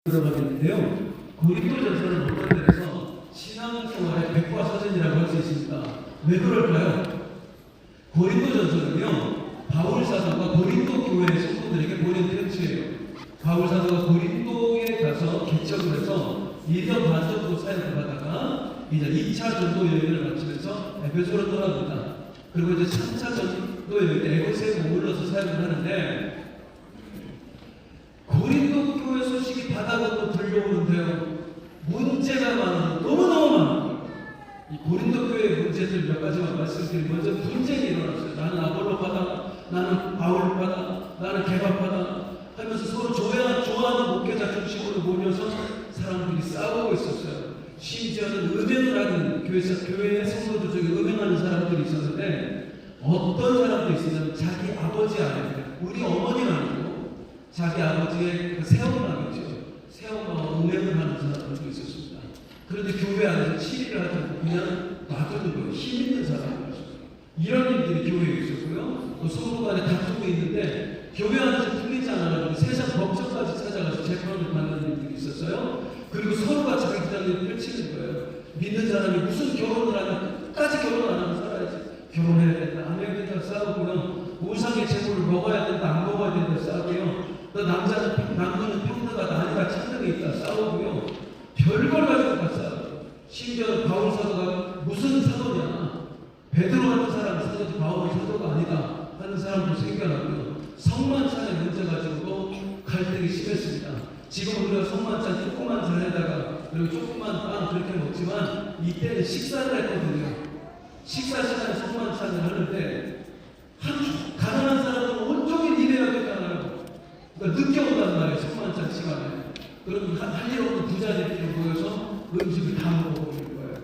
들어가겠는데요. 고린도전서는 어떤 데에서 신앙생활의 백과사전이라고 할 수 있습니다. 왜 그럴까요? 고린도전서는요, 바울 사도가 고린도 교회 성도들에게 보낸 편지예요. 바울 사도가 고린도에 가서 개척을 해서 1년 반 정도 사역을 하다가 이제 2차 전도 여행을 마치면서 에베소로 떠납니다. 그리고 이제 3차 전도 여행 에베소에 머물러서 사역을 하는데, 고린도 교회 소식이 바다가 들려오는데요, 문제가 많아요. 너무너무 많아요. 이 고린도 교회의 문제들 몇 가지만 말씀드리면, 먼저 분쟁이 일어났어요. 나는 아볼로파다, 나는 바울파다, 나는 개바파다 하면서 서로 좋아하는 목회자 중심으로 모여서 사람들이 싸우고 있었어요. 심지어는 음행을 하는 교회의 성도들 중에 음행하는 사람들이 있었는데, 어떤 사람도 있었냐면 자기 아버지 아니에요. 우리 어머니는 아니고 자기 아버지의 새엄마겠죠. 새엄마와 음행을 하는 사람들도 있었습니다. 그런데 교회 안에서 치리를 하지 않고 그냥 놔두는 거예요. 힘 있는 사람이었어요. 이런 일들이 교회에 있었고요. 또 성도 간에 다투고 있는데 교회 안에서 풀리지 않아가지고 세상 법정까지 찾아가서 재판을 받는 일들이 있었어요. 그리고 서로가 자기 주장을 펼치는 거예요. 믿는 사람이 무슨 결혼을 하면 끝까지 결혼 안 하면 살아야지. 결혼해야 된다, 안 해야 된다 싸우고요. 우상의 제물을 먹어야 된다, 안 먹어야 된다 싸우고요. 또 남자는 평등하다, 아니다, 찬등이 있다 싸우고요. 별걸 가지고 다 싸워요. 심지어 바울 사도가 무슨 사도냐, 베드로 같은 사람은 사도지 바울은 사도가 아니다 하는 사람도 생겨나고요. 성만찬의 문제 가지고도 갈등이 심했습니다. 지금 우리가 성만찬 조그만 잔에다가 그리고 조그만 빵 그렇게 먹지만 이때는 식사를 했거든요. 식사 시간에 성만찬을 하는데 가난한 사람은 온종일 일해야 되잖아요. 그러니까 늦게 온단 말이에요. 성만찬 시간에. 그럼 할 일 없는 부자들끼리 모여서 음식을 다 먹어버리는 거예요.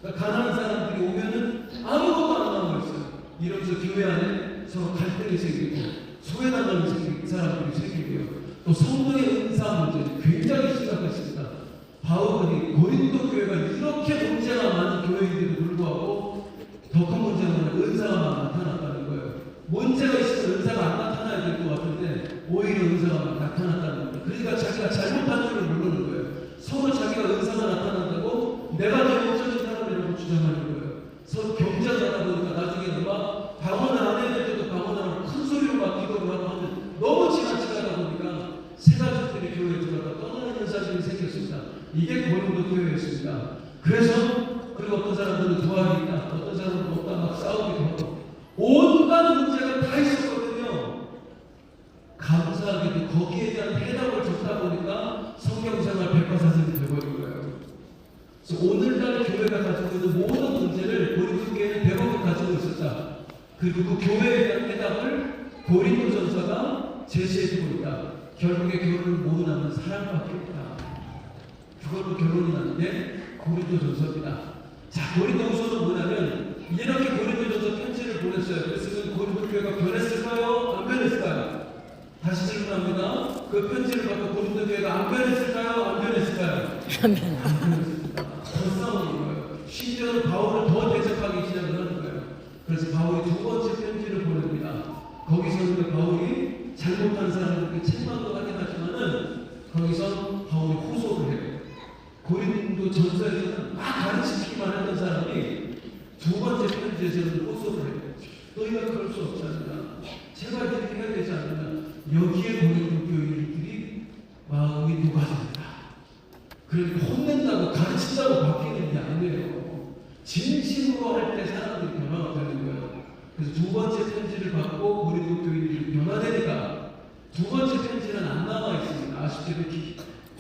그러니까 가난한 사람들이 오면은 아무것도 안 남아 있어요. 이러면서 교회 안에 서로 갈등이 생기고 소외당하는 사람들이 생기고요. 또 성도의 은사 문제 굉장히 심각했습니다. 바울이 고린도 교회가 이렇게 문제가 많은 교회인데도 불구하고 더 큰 문제는 은사가 나타났다는 거예요. 문제가 있으면 은사가 안 나타나야 될 것 같은데 오히려 은사가 나타났다는 겁니다. 그러니까 자기가 잘못한 줄을 모르는 거예요. 서로 자기가 은사가 나타난다고 내가 더 영적인 사람이라고 주장하는 거예요. 서로 경쟁을 하다 보니까 나중에 막 방언을 안 해야 될 때도 방언을 하고 큰 소리로 막 기도를 하고 하면 너무 지나치다 보니까 새 가족들이 교회에 들어가 떠나는 현상이 생겼습니다. 이게 고린도 교회였습니다. 그래서 그리고 어떤 사람들은 부활이 있다, 어떤 사람은 없다 막 싸우기도 하고 온갖 문제가 다 있었거든요. 감사하게도 거기에 대한 해답을 줬다 보니까 성경생활 백과사전이 되어버린 거예요. 그래서 오늘날 교회가 가지고 있는 모든 문제를 고린도 교회는 100억을 가지고 있었다. 그리고 그 교회에 대한 해답을 고린도전서가 제시해주고 있다. 결국에 결혼을 모두 남은 사랑밖에 없다. 그걸로 결론이 나는 게 고린도전서입니다. 자, 고린도후서는 뭐냐면 이렇게 고린도전서 편지를 보냈어요. 그랬으면 고린도 교회가 변했을까요? 안 변했을까요? 다시 질문합니다. 그 편지를 받고 고린도 교회가 안 변했을까요? 안 변했을까요? 안 변했습니다. 더 싸우는 거예요. 심지어는 바울을 더 대적하기 시작을 하는 거예요. 그래서 바울이 두 번째 편지를 보냅니다. 거기서는 바울이 잘못한 사람들에게 책망도 하긴 하지만은 거기서 바울이 호소를 해요. 고린도 전서에서는 막 가르치기만 했던 사람이 두 번째 편지에서는 호소를 해요. 너희가 그럴 수 없지 않느냐, 제발 이렇게 해야 되지 않느냐. 여기에 고린도 교인들이 마음이 녹아진다. 그러니까 혼낸다고 가르친다고 바뀌는 게 아니에요. 진심으로 할 때 사람들이 변화가 되는 거예요. 그래서 두 번째 편지를 받고 고린도 교인들이 변화되니까 두 번째 편지는 안 남아 있습니다. 아쉽게도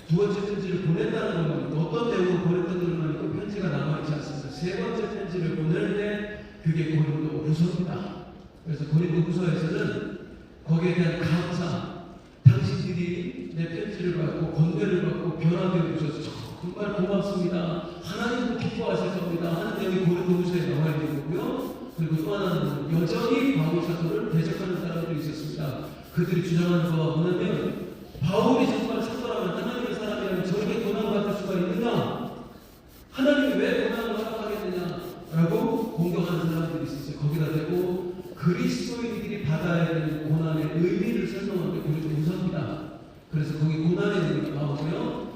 두 번째 편지를 보냈다는 것만, 어떤 내용을 보냈다는 것만 그 편지가 남아있지 않습니다. 세 번째 편지를 보낼 때 그게 고린도 후서입니다. 그래서 고린도 후서에서는 거기에 대한 감사, 당신들이 내 편지를 받고 권면을 받고 변화되어 주셔서 정말 고맙습니다, 하나님도 기뻐하실 겁니다 하는 내용이 고린도 후서에 나와 있는 거고요. 그리고 또 하나는 여전히 바울 사도를 대적하는 사람들이 있었습니다. 그들이 주장하는 바가 뭐냐면 바울이 정말 사도라면 하나님의 사람이라면 저렇게 고난받을 수가 있느냐, 하나님이 왜 고난을 허락하겠느냐 라고 공격하는 사람들이 있었어요. 거기다 대고 그리스도인들이 받아야 되는 고난의 의미를 설명하는 게 고린도 후서입니다. 그래서 거기 고난의 의미가 나오고요.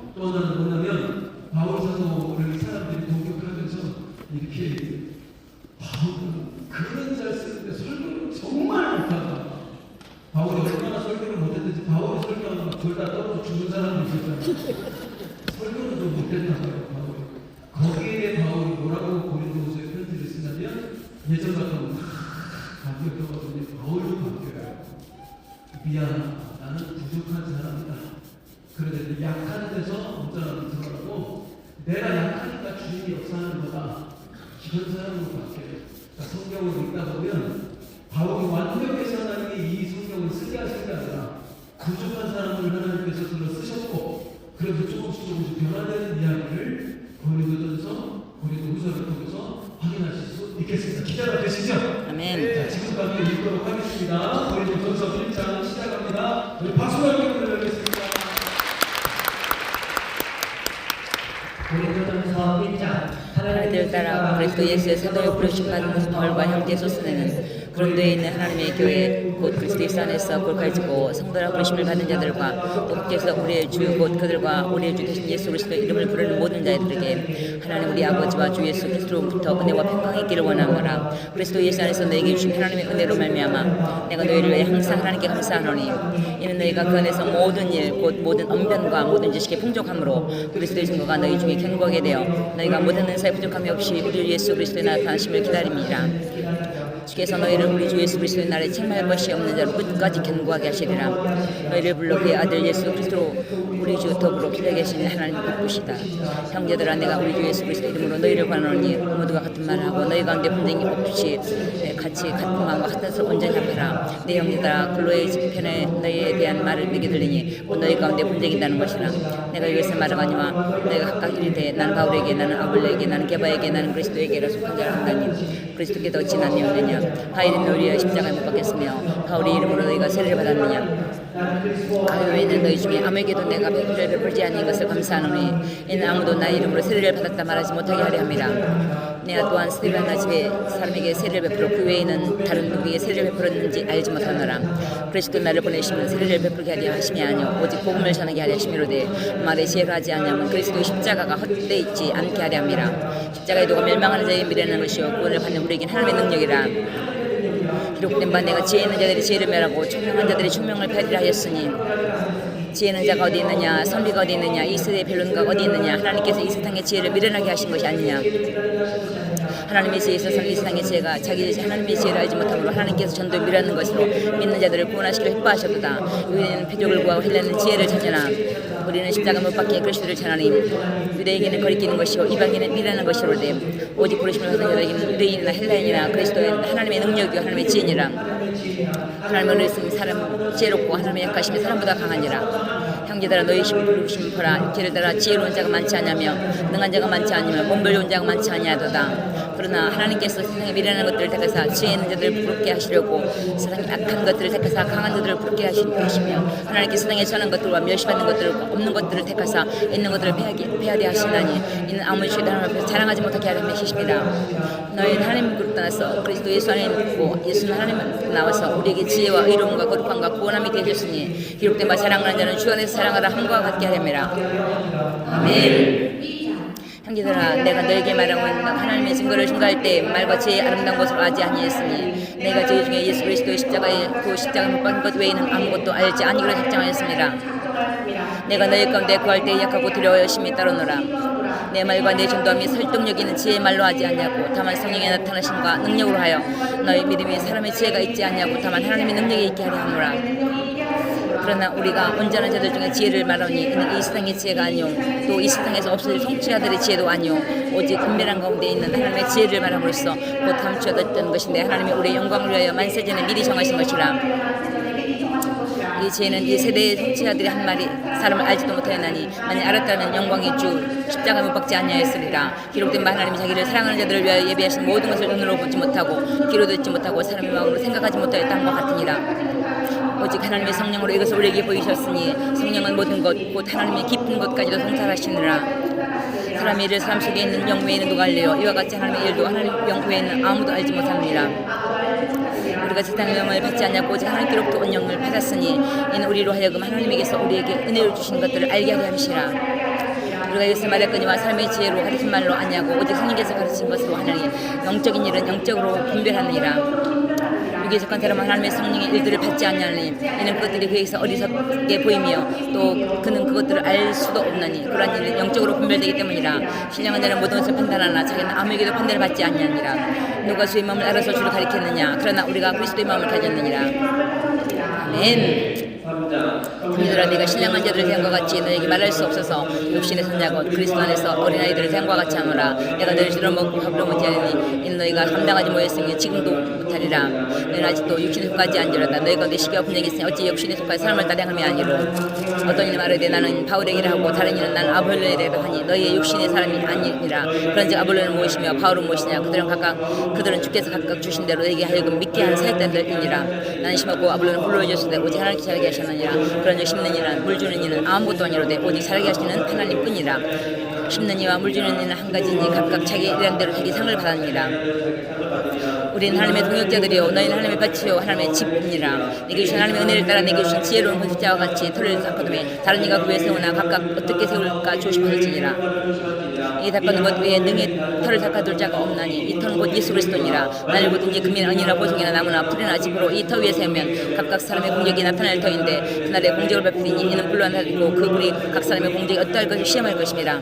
설교도 좀 못했나 봐요. 바울이. 거기에 바울이 뭐라고 고린도후서에 편지를 쓰냐면 예전 같으면 바뀌었거든요. 바울도 바뀌어요. 미안하다. 나는 부족한 사람이다. 그런데 약한 데서 어쩌라고 들어가고 내가 약하니까 주님이 역사하는 거다. 이런 사람으로 바뀌어요. 그러니까 성경을 읽다 보면 바울이 완벽해서 하나님이 이 성경을 쓰게 하신 게 아니라 부족한 사람을 하나님께서 들어 쓰셨고 그래서 조금씩 변화되는 이야기를 고린도후서를 통해서 확인하실 수 있겠습니다. 기자가 되시죠? 아멘. 자, 지금과 함께 읽도록 하겠습니다. 고린도전서 1장 시작합니다. 우리 박수와 함께 들려드리겠습니다. 고린도전서 1장 하나님을 따라 그리스도 예수의 사도에 부르심 받은 것은 바울과 형제 소스네는 그런도에 있는 하나님의 교회 곧 그리스도 예수 안에서 골가지고 성도라 부르심을 받은 자들과 또 밖에서 우리의 주 곧 그들과 우리의 주 되신 예수 그리스도의 이름을 부르는 모든 자들에게 하나님 우리 아버지와 주 예수 그리스도로부터 은혜와 평강이 있기를 원하노라. 그리스도 예수 안에서 너에게 주신 하나님의 은혜로 말미암아 내가 너희를 위해 항상 하나님께 감사하노니 이는 너희가 그 안에서 모든 일 곧 모든 언변과 모든 지식에 풍족함으로 그리스도의 증거가 너희 중에 견고하게 되어 너희가 모든 은사에 부족함이 없이 우리 주 예수 그리스도의 나타나심을 기다립니다. 주께서 너희를 우리 주 예수 그리스도의 날에 책망할 것이 없는 자로 끝까지 견고하게 하시리라. 너희를 불러 그의 아들 예수 그리스도로 우리 주 더불어 기다려 계신 하나님 기쁘시다. 형제들아 내가 우리 주 예수 그리스도 이름으로 너희를 권하노니 모두가 같은 말을 하고 너희 가운데 분쟁이 없이 같이 같은 마음과 같은 뜻을 온전히 합하라. 내 형제들아 글로의 집편에 너희에 대한 말을 내게 들리니 곧 너희 가운데 분쟁이 있다는 것이라. 내가 이것을 말하거니와 너희가 각각 이르되 나는 바울에게 나는 아볼레에게 나는 게바에게 나는 그리스도에게라 속한 자라 한다니 그리스도께도 어찌 나뉘 없느냐. 바울은 너희를 십자가에 못 박혔으며 바울의 이름으로 너희가 세례를 받았느냐. 가요에는 너희 중에 아무에게도 내가 세례를 베풀지 아닌 것을 감사하노니 이는 아무도 나의 이름으로 세례를 받았다 말하지 못하게 하려 함이라. 내가 또한 스데반나 집에 사람에게 세례를 베풀어 그 외에는 다른 누구에게 세례를 베풀었는지 알지 못하노라. 그리스도 나를 보내시면 세례를 베풀게 하려 하심이 아니요 오직 복음을 전하게 하려 하심이로되 말에 지혜를 하지 않냐면 그리스도의 십자가가 헛되어 있지 않게 하려 함이라. 십자가에 두고 멸망하는 자의 미래는 것이요 구원을 받는 우리에겐 하나님의 능력이라. 기록된 바 내가 지혜 있는 자들이 지혜를 멸하고 총명한 자들이 총명을 폐하리라 하였으니 지혜 있는 자가 어디 있느냐 선비가 어디 있느냐 이 세대의 변론가가 어디 있느냐. 하나님께서 이 세상의 지혜를 미련하게 하신 것이 아니냐. 하나님의 지혜에 있어서는 이 세상의 지혜가 자기 하나님의 지혜를 알지 못하므로 하나님께서 전도 미라는 것으로 믿는 자들을 구원하시기를 기뻐하셨도다. 유대인은 표적을 구하고 헬라는 지혜를 찾으나 우리는 십자가 못 박힌 그리스도를 전하니 유대에게는 거리끼는 것이요 이방인은 미라는 것이로되 오직 부르심을 받은 자들에게는 유대인이나 헬라인이나 그리스도의 하나님의 능력이요 하나님의 지혜니라. 하나님은 우리 사람 지혜롭고 하나님의 약하심이 사람보다 강하니라. 형제들아 너희 부르심 보라. 육체를 따라 지혜로운 자가 많지 않으며 능한 자가 많지 않으며 몸벌려온 자가 많지 아니하도다. 그러나 하나님께서 세상에 미련한 것들을 택하사 지혜 있는 자들을 부럽게 하시려고 세상에 악한 것들을 택하사 강한 자들을 부럽게 하시며 하나님께서 세상에 선한 것들과 멸시받는 것들과 없는 것들을 택하사 있는 것들을 패하게 하시나니 이는 아무리 죄 하나님 앞에서 자랑하지 못하게 하려 하심이라. 너희는 하나님으로 떠나서 그리스도 예수 안에 있고 예수는 하나님 나와서 우리에게 지혜와 의로움과 거룩함과 구원함이 되셨으니 기록된 바 사랑하는 자는 주 안에서 사랑하라 함과 같게 하려매라. 아멘. 형제들아 내가 너에게 말하고 있는 하나님의 증거를 증거할 때 말과 지혜의 아름다운 것으로 하지 아니했으니 내가 저희 중에 예수 그리스도의 십자가에 그 십자가 못 박힌 것 외에는 아무것도 알지 아니기로 작정하였습니다. 내가 너희 가운데 구할 때 약하고 두려워 열심히 따르노라. 내 말과 내 전도함이 설득력 있는 지혜의 말로 하지 않냐고 다만 성령의 나타나심과 능력으로 하여 너희 믿음이 사람의 지혜가 있지 않냐고 다만 하나님의 능력이 있게 하려 하노라. 그러나 우리가 온전한 자들 중에 지혜를 말하니 이는 이 세상의 지혜가 아니요 또 이 세상에서 없을 성취자들의 지혜도 아니요 오직 은밀한 가운데 있는 하나님의 지혜를 말함으로써 곧 감추어졌던 것인데 하나님이 우리의 영광을 위하여 만세전에 미리 정하신 것이라. 이 지혜는 이 세대의 성취자들이 한 말이 사람을 알지도 못하였나니 만약 알았다면 영광의 주 십자가 못 박지 아니하였으리라. 기록된 바 하나님이 자기를 사랑하는 자들을 위하여 예비하신 모든 것을 눈으로 보지 못하고 귀로 듣지 못하고 사람의 마음으로 생각하지 못하였다는 것 같으니라. 오직 하나님의 성령으로 이것을 우리에게 보이셨으니 성령은 모든 것 곧 하나님의 깊은 것까지도 통찰하시느라. 사람의 일을 사람 속에 있는 영 외에는 누가 알래요. 이와 같이 하나님의 일도 하나님 영 외에는 아무도 알지 못합니다. 우리가 세상의 영을 받지 않냐고 오직 하나님께로부터 온 영을 받았으니 이는 우리로 하여금 하나님에게서 우리에게 은혜를 주신 것들을 알게 하려 함이시라. 우리가 이것을 말했거니와 삶의 지혜로 가르친 말로 아니하고 오직 성령께서 가르친 것으로 하느니 영적인 일은 영적으로 분별하느니라. 여기에 속한 사람은 하나님의 성령의 일들을 받지 않냐니 이는 그것들이 그에게서 어리석게 보이며 또 그는 그것들을 알 수도 없나니 그러한 일은 영적으로 분별되기 때문이라. 신령한 자는 모든 것을 판단하나 자기는 아무에게도 판단을 받지 않냐니라. 누가 주의 마음을 알아서 주를 가리켰느냐 그러나 우리가 그리스도의 마음을 가졌느니라. 아멘. 그들아 내가 신령한 자들을 대한과 같이 너에게 말할 수 없어서 육신의 선자고 그리스도 안에서 어린아이들을 대한과 같이 하노라. 내가 너를 주로 먹고 밥으로 못하니 이는 너희가 감당하지 못했으니 지금도 못하리라. 너희는 아직도 육신에 속하지 아니하리라. 너희가 내시기와 분쟁이 있으니 어찌 육신에 속한 사람을 따라 행함이 아니로. 어떤 이는 말하되 나는 바울에게라 하고 다른 이는 나는 아볼로에게라 하니 너희의 육신의 사람이 아니니라. 그런즉 아볼로는 무엇이며 바울은 무엇이냐. 그들은 주께서 각각 주신 대로 너에게 하여금 믿게 한 사역자들이니라. 나는 심었고 아볼로는 불러주셨으되 오직 하나님께 자라게 하셨느니라. 그러니 심는 이는 물 주는 이는 아무것도 아니로되 오직 자라게 하시는 하나님뿐이라. 심는 이와 물 주는 이는 한 가지니 각각 자기 일한 대로 자기 상을 받았느니라. 우리는 하나님의 동역자들이요 너희는 하나님의 밭이요 하나님의 집이니라. 내게 주신 하나님의 은혜를 따라 내게 주신 지혜로운 건축자와 같이 터를 닦거든요. 다른 이가 그 위에 세우나 각각 어떻게 세울까 조심하실지니라. 이 닦아둔 것 외에 능히 터를 닦아둘 자가 없나니 이 터는 곧 예수 그리스도니라. 날고든지 금이나 은이나 보석이나 나무나 풀이나 집으로 이 터 위에 세우면 각각 사람의 공적이 나타날 터인데 그날의 공적을 밟히니 이는 불로 나타나고 그 불이 각 사람의 공적이 어떠할 것을 시험할 것입니다.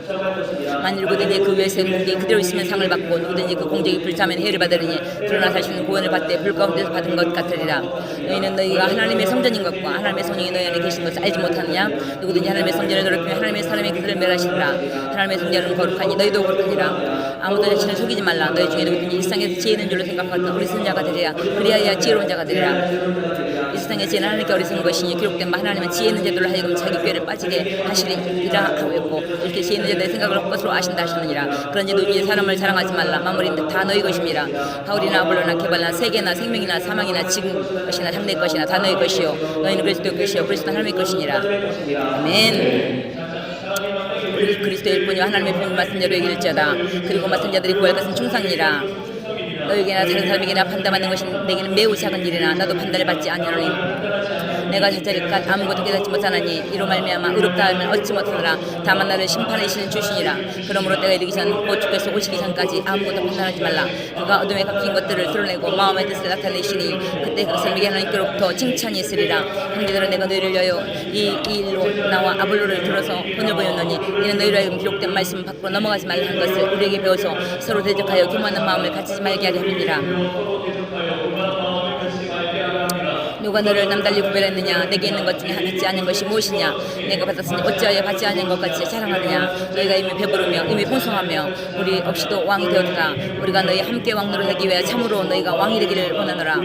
만일 누구든지 그 위에 세운 공적이 그대로 있으면 상을 받고 누구든지 그 공적이 불타면 해를 받으리니 그러나 자신은 구원을 받되 불 가운데서 받은 것 같으리라. 너희는 너희가 하나님의 성전인 것과 하나님의 성령이 너희 안에 계신 것을 알지 못하느냐. 누구든지 하나님의 성전을 더럽히면 하나님의 사람이 그들을 멸하시리라. 하나님의 성전은 거룩하니 너희도 거룩하니라. 아무도 자신을 속이지 말라. 너희 중에 누구든지 이 세상에서 지혜 있는 줄로 생각하던 어리석은 자가 되리라. 그리하여 지혜로운 자가 되리라. 이 세상의 지혜는 하나님께 어리석은 것이니 기록된 바 하나님은 지혜 있는 자들로 하여금 자기 꾀를 빠지게 하시리라 하고 있고 이렇게 지혜 있는 자들의 생각을 헛것으로 아신다 하셨느니라. 그런지 누구든지 사람을 사랑하지 말라. 만물인데 다 너희 것임이라. 바울이나 아볼로나 게발나 세계나 생명이나 사망이나 지금 것이나 장래 것이나 다 너희 것이요 너희는 그리스도의 것이요 그리스도는 하나님의 것이니라. 아멘. 우리 그리스도의 일뿐이와 하나님의 분을 맡은 자로 얘기할지어다. 그리고 맡은 자들이 구할 것은 충성이라. 너에게나 다른 사람에게나 판단받는 것이 내게는 매우 작은 일이나 나도 판단을 받지 아니하노니 내가 자자리까 아무것도 깨닫지 못하나니 이로 말미암아 의롭다 하면 얻지 못하노라. 다만 나를 심판하시는 주시니라. 그러므로 때가 이르기 전 곧 주께서 오시기 전까지 아무것도 판단하지 말라. 그가 어둠에 갇힌 것들을 드러내고 마음의 뜻을 나타내시니 그때 그 사람에게 하나님께로부터 칭찬이 있으리라. 형제들아 내가 너희를 위하여 이 일로 나와 아볼로를 들어서 혼을 보였노니 이는 너희로 하여금 기록된 말씀 밖으로 넘어가지 말라 한 것을 우리에게 배워서 서로 대적하여 교만한 마음을 가지지 말게 하려 함이니라. 누가 너를 남달리 구별했느냐. 내게 있는 것 중에 받지 않은 것이 무엇이냐. 내가 받았으니 어찌하여 받지 않은 것 같이 자랑하느냐. 너희가 이미 배부르며 이미 풍성하며 우리 없이도 왕이 되었다. 우리가 너희 함께 왕노릇하기 위해 참으로 너희가 왕이 되기를 원하노라.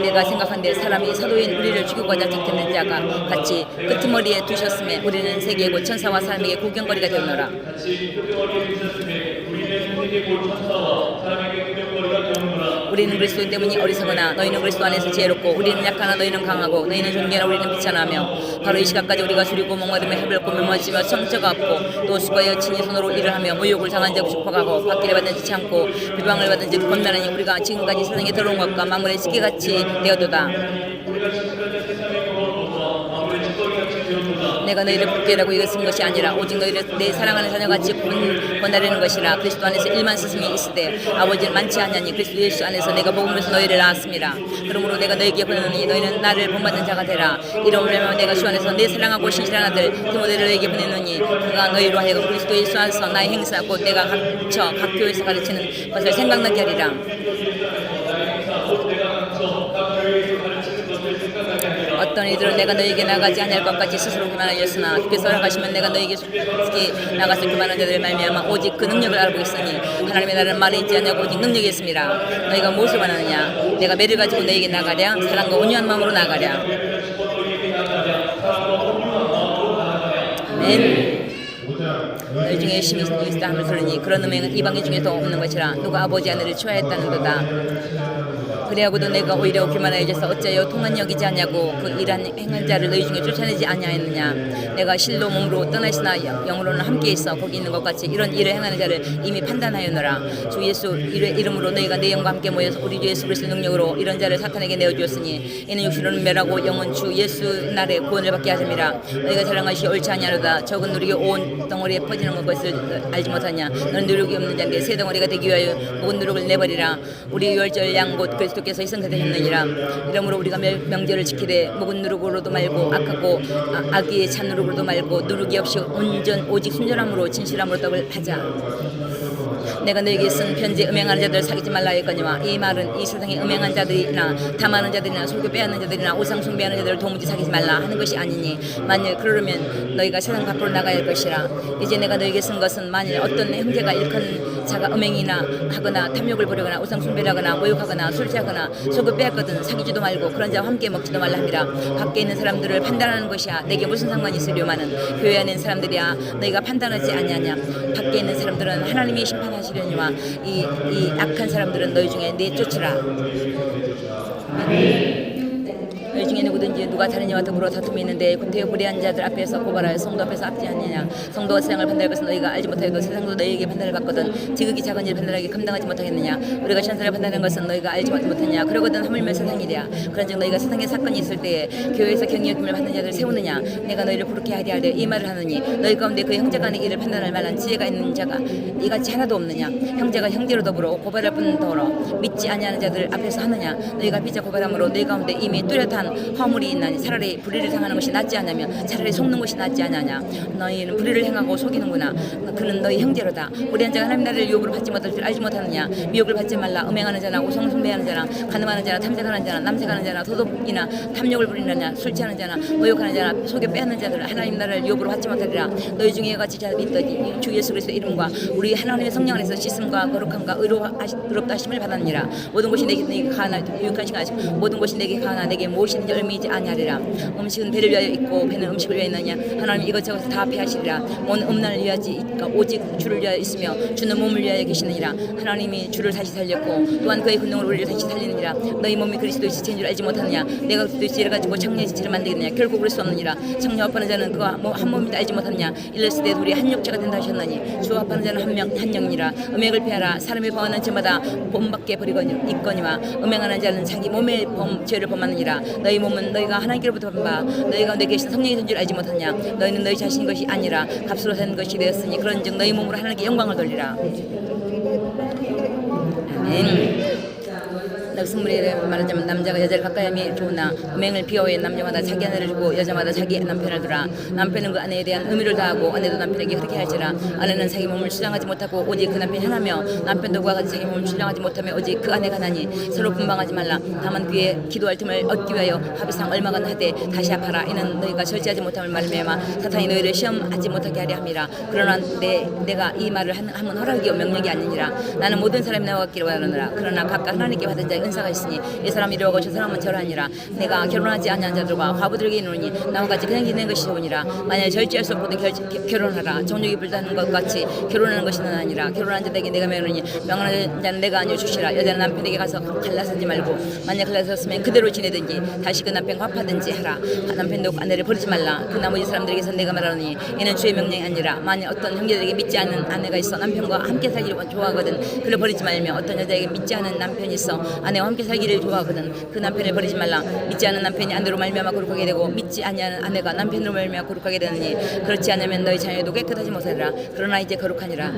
내가 생각한데 사람이 사도인 우리를 죽이고 가자 작겠는 자가 같이 끄트머리에 두셨음에 우리는 세계의 곧 천사와 사람에게 구경거리가 되었노라. 우리는 그리스도 때문에 어리석으나 너희는 그리스도 안에서 지혜롭고 우리는 약하나 너희는 강하고 너희는 존귀하나 우리는 비천하며 바로 이 시각까지 우리가 줄이고 목마름에 해별고 멸망하며 성처가 없고 또 수가여 친히 손으로 일을 하며 모욕을 당한 적 축복하고 받기를 받은지 않고 비방을 받은지 권면하니 우리가 지금까지 세상에 들어온 것과 만물의 시계같이 되었도다. 내가 너희를 복되라고 이거 쓴 것이 아니라 오직 너희를 내 사랑하는 자녀같이 권하려는 것이라. 그리스도 안에서 일만 스승이 있으되 아버지는 많지 않냐니 그리스도 예수 안에서 내가 복음으로서 너희를 낳았습니다. 그러므로 내가 너희에게 보내노니 너희는 나를 본받는 자가 되라. 이러므로 내가 주 안에서 내 사랑하고 신실한 아들 디모데를 너희에게 보내노니 그가 너희로 하여금 그리스도 예수 안에서 나의 행사 곧 내가 각 교회에서 가르치는 것을 생각나게 하리라. 어떤 이들은 내가 너에게 나가지 아니할 것 같이 스스로 교만하였으나 주께서 허락하시면 내가 너에게 나가서 교만한 자들을 말미암아 오직 그 능력을 알고 있으니 하나님의 나라는 말에 있지 않냐고 오직 능력이 있습니다. 너희가 무엇을 원하느냐. 내가 매를 가지고 너에게 나가랴. 사랑과 온유한 마음으로 나가랴. 아멘. 너희 중에 열심히 있다 함을 들으니 그런 음행은 이방인 중에도 없는 것이라. 누가 아버지 하늘을 취하였다는도다. 그래하고도 내가 오히려 교만하여져서 어찌하여 통한 여기지 않냐고 그 일한 행한 자를 너희 중에 쫓아내지 아니하였느냐. 내가 실로 몸으로 떠나시나 영으로는 함께 있어 거기 있는 것 같이 이런 일을 행하는 자를 이미 판단하였노라. 주 예수 이름으로 너희가 내 영과 함께 모여서 우리 주 예수 그리스도의 능력으로 이런 자를 사탄에게 내어주었으니 이는 육신으로는 멸하고 영은 주 예수 날에 구원을 받게 하심이라. 너희가 자랑하시 옳지 아니하로다. 적은 누룩이 온 덩어리에 퍼지는 것을 알지 못하냐. 너는 누룩이 없는 자인데 새 덩어리가 되기 위하여 모든 누룩을 내버리라. 우리 유월절 양 곧 그리스도 그리스도께서 희생되셨느니라. 이러므로 우리가 명절을 지키되 목은 누룩으로도 말고 악하고 악의에 찬 누룩으로도 말고 누룩이 없이 오직 순전함으로 진실함으로 떡을 하자. 내가 너에게 쓴 편지에 음행하는 자들 사귀지 말라 했거니와 이 말은 이 세상에 음행한 자들이나 탐하는 자들이나 속여 빼앗는 자들이나 우상 숭배하는 자들을 도무지 사귀지 말라 하는 것이 아니니 만일 그러면 너희가 세상 밖으로 나가야 할 것이라. 이제 내가 너에게 쓴 것은 만일 어떤 형제가 일컫는 자가 음행이나 하거나 탐욕을 부리거나 우상 숭배를 하거나 모욕하거나 술 취하거나 속여 빼앗거든 사귀지도 말고 그런 자와 함께 먹지도 말라 함이라. 밖에 있는 사람들을 판단하는 것이야 내게 무슨 상관이 있으려마는 교회 안에 있는 사람들이야 너희가 판단하지 아니하냐. 밖에 있는 사람들은 하나님이 심판하시려니와 이 악한 사람들은 너희 중에 내쫓으라. 너희 중에 누구든지 누가 다른 이와 더불어 다툼이 있는데 구태여 불의한 자들 앞에서 고발하여 성도 앞에서 앞지 않느냐. 성도가 세상을 판단할 것은 너희가 알지 못하여도 세상도 너희에게 판단을 받거든 지극히 작은 일을 판단하기 감당하지 못하겠느냐. 우리가 천사를 판단하는 것은 너희가 알지 못하느냐. 그러거든 하물며 세상이랴. 그런즉 너희가 세상에 사건이 있을 때에 교회에서 경영금을 받는 자들을 세우느냐. 내가 너희를 부르게 하되 이 말을 하느니 너희 가운데 그 형제 간의 일을 판단할 만한 지혜가 있는 자가 이같이 하나도 없느냐. 형제가 형제로 더불어 고발할 뿐더러 믿지 아니하는 자들 앞에서 하느냐. 너희가 빚자 고발함으로 너희 가운데 이미 뚜렷한 화물이 있나니 차라리 불의를 당하는 것이 낫지 않으며 차라리 속는 것이 낫지 않느냐. 너희는 불의를 행하고 속이는구나. 그는 너희 형제로다. 불의한 자가 하나님 나라를 유혹으로 받지 못할 줄 알지 못하느냐. 미혹을 받지 말라. 음행하는 자나 우상 숭배하는 자나 간음하는 자나 탐색하는 자나 남색하는 자나 도둑이나 탐욕을 부리는 자나 술 취하는 자나 모욕하는 자나 속여 빼앗는 자들 하나님 나라를 유혹으로 받지 못하리라. 너희 중에 같이 자들이 있더니 주 예수 그리스도의 이름과 우리 하나님의 성령 안에서 씻음과 거룩함과 의롭다 하심을 받았느니라. 모든 것이 내게 가하나 유익한 시간 모든 것이 내게 가하나 내게 무엇이든지 얼미지 아니하리라. 음식은 배를 위하여 있고 배는 음식을 위하여 있느냐. 하나님 이것저것 다 패하시리라. 온 음란을 위하지 있까 오직 주를 위하여 있으며 주는 몸을 위하여 계시느니라. 하나님이 주를 다시 살렸고 또한 그의 권능으로 우리를 다시 살리느니라. 너희 몸이 그리스도의 지체인 줄 알지 못하느냐. 내가 그리스도의 지혜를 가지고 창녀의 지체를 만들겠느냐. 결국 그럴 수 없느니라. 창녀 합하는 자는 그와 한 몸이다 알지 못하느냐. 이랬을 때 둘이 한 육체가 된다 하셨나니 주와 합하는 자는 한 영이라. 음행을 피하라. 사람이 범하는 죄마다 본밖에 있거니와 음행하는 자는 자기 몸의 죄를 범하느니라. 너희 몸은 너희가 하나님께로부터 받은 바 너희 가운데 계신 성령이 된 줄 알지 못하냐. 너희는 너희 자신인 것이 아니라 값으로 산 것이 되었으니 그런즉 너희 몸으로 하나님께 영광을 돌리라. 아멘. 승물에 말하자면 남자가 여자를 가까이 하면 좋으나 음행을 비하여 남자마다 자기 아내를 주고 여자마다 자기 남편을 두라. 남편은 그 아내에 대한 의무를 다하고 아내도 남편에게 그렇게 할지라. 아내는 자기 몸을 신랑하지 못하고 오직 그 남편이 하나며 남편도 그와 같이 자기 몸을 신랑하지 못하며 오직 그 아내가 하나니 서로 분방하지 말라. 다만 그의 기도할 틈을 얻기 위하여 합의상 얼마간 하되 다시 합하라. 이는 너희가 절제하지 못함을 말미암아 사탄이 너희를 시험하지 못하게 하려 함이라. 그러나 내가 이 말을 하면 허락이요 명령이 아니니라. 나는 모든 사람이 나와 같기를 원하노라. 그러나 각각 하나님께 받은 자의 은사가 있으니 이 사람이 이러하고 저 사람은 저러하니라. 내가 결혼하지 아니한 자들과 과부들에게 이르노니 나와 같이 그냥 지내는 것이 좋으니라. 만약 절제할 수 없거든 결혼하라. 정욕이 불타는 것 같이 결혼하는 것이 아니라. 결혼한 자들에게 내가 명하노니 명하는 자는 내가 아니오 주시라. 여자는 남편에게 가서 갈라서지 말고 만약 갈라섰으면 그대로 지내든지 다시 그 남편과 합하든지 하라. 남편도 아내를 버리지 말라. 그 나머지 사람들에게서 내가 말하노니 이는 주의 명령이 아니라. 만약 어떤 형제들에게 믿지 않는 아내가 있어 남편과 함께 살기를 좋아하거든 그를 버리지 말며 어떤 여자에게 믿지 않은 남편이 있어 아내와 함께 살기를 좋아하거든 그 남편을 버리지 말라. 믿지 않은 남편이 아내로 말미암아 거룩하게 되고 믿지 아니하는 아내가 남편으로 말미암아 거룩하게 되느니 그렇지 않으면 너희 자녀도 깨끗하지 못하리라. 그러나 이제 거룩하니라.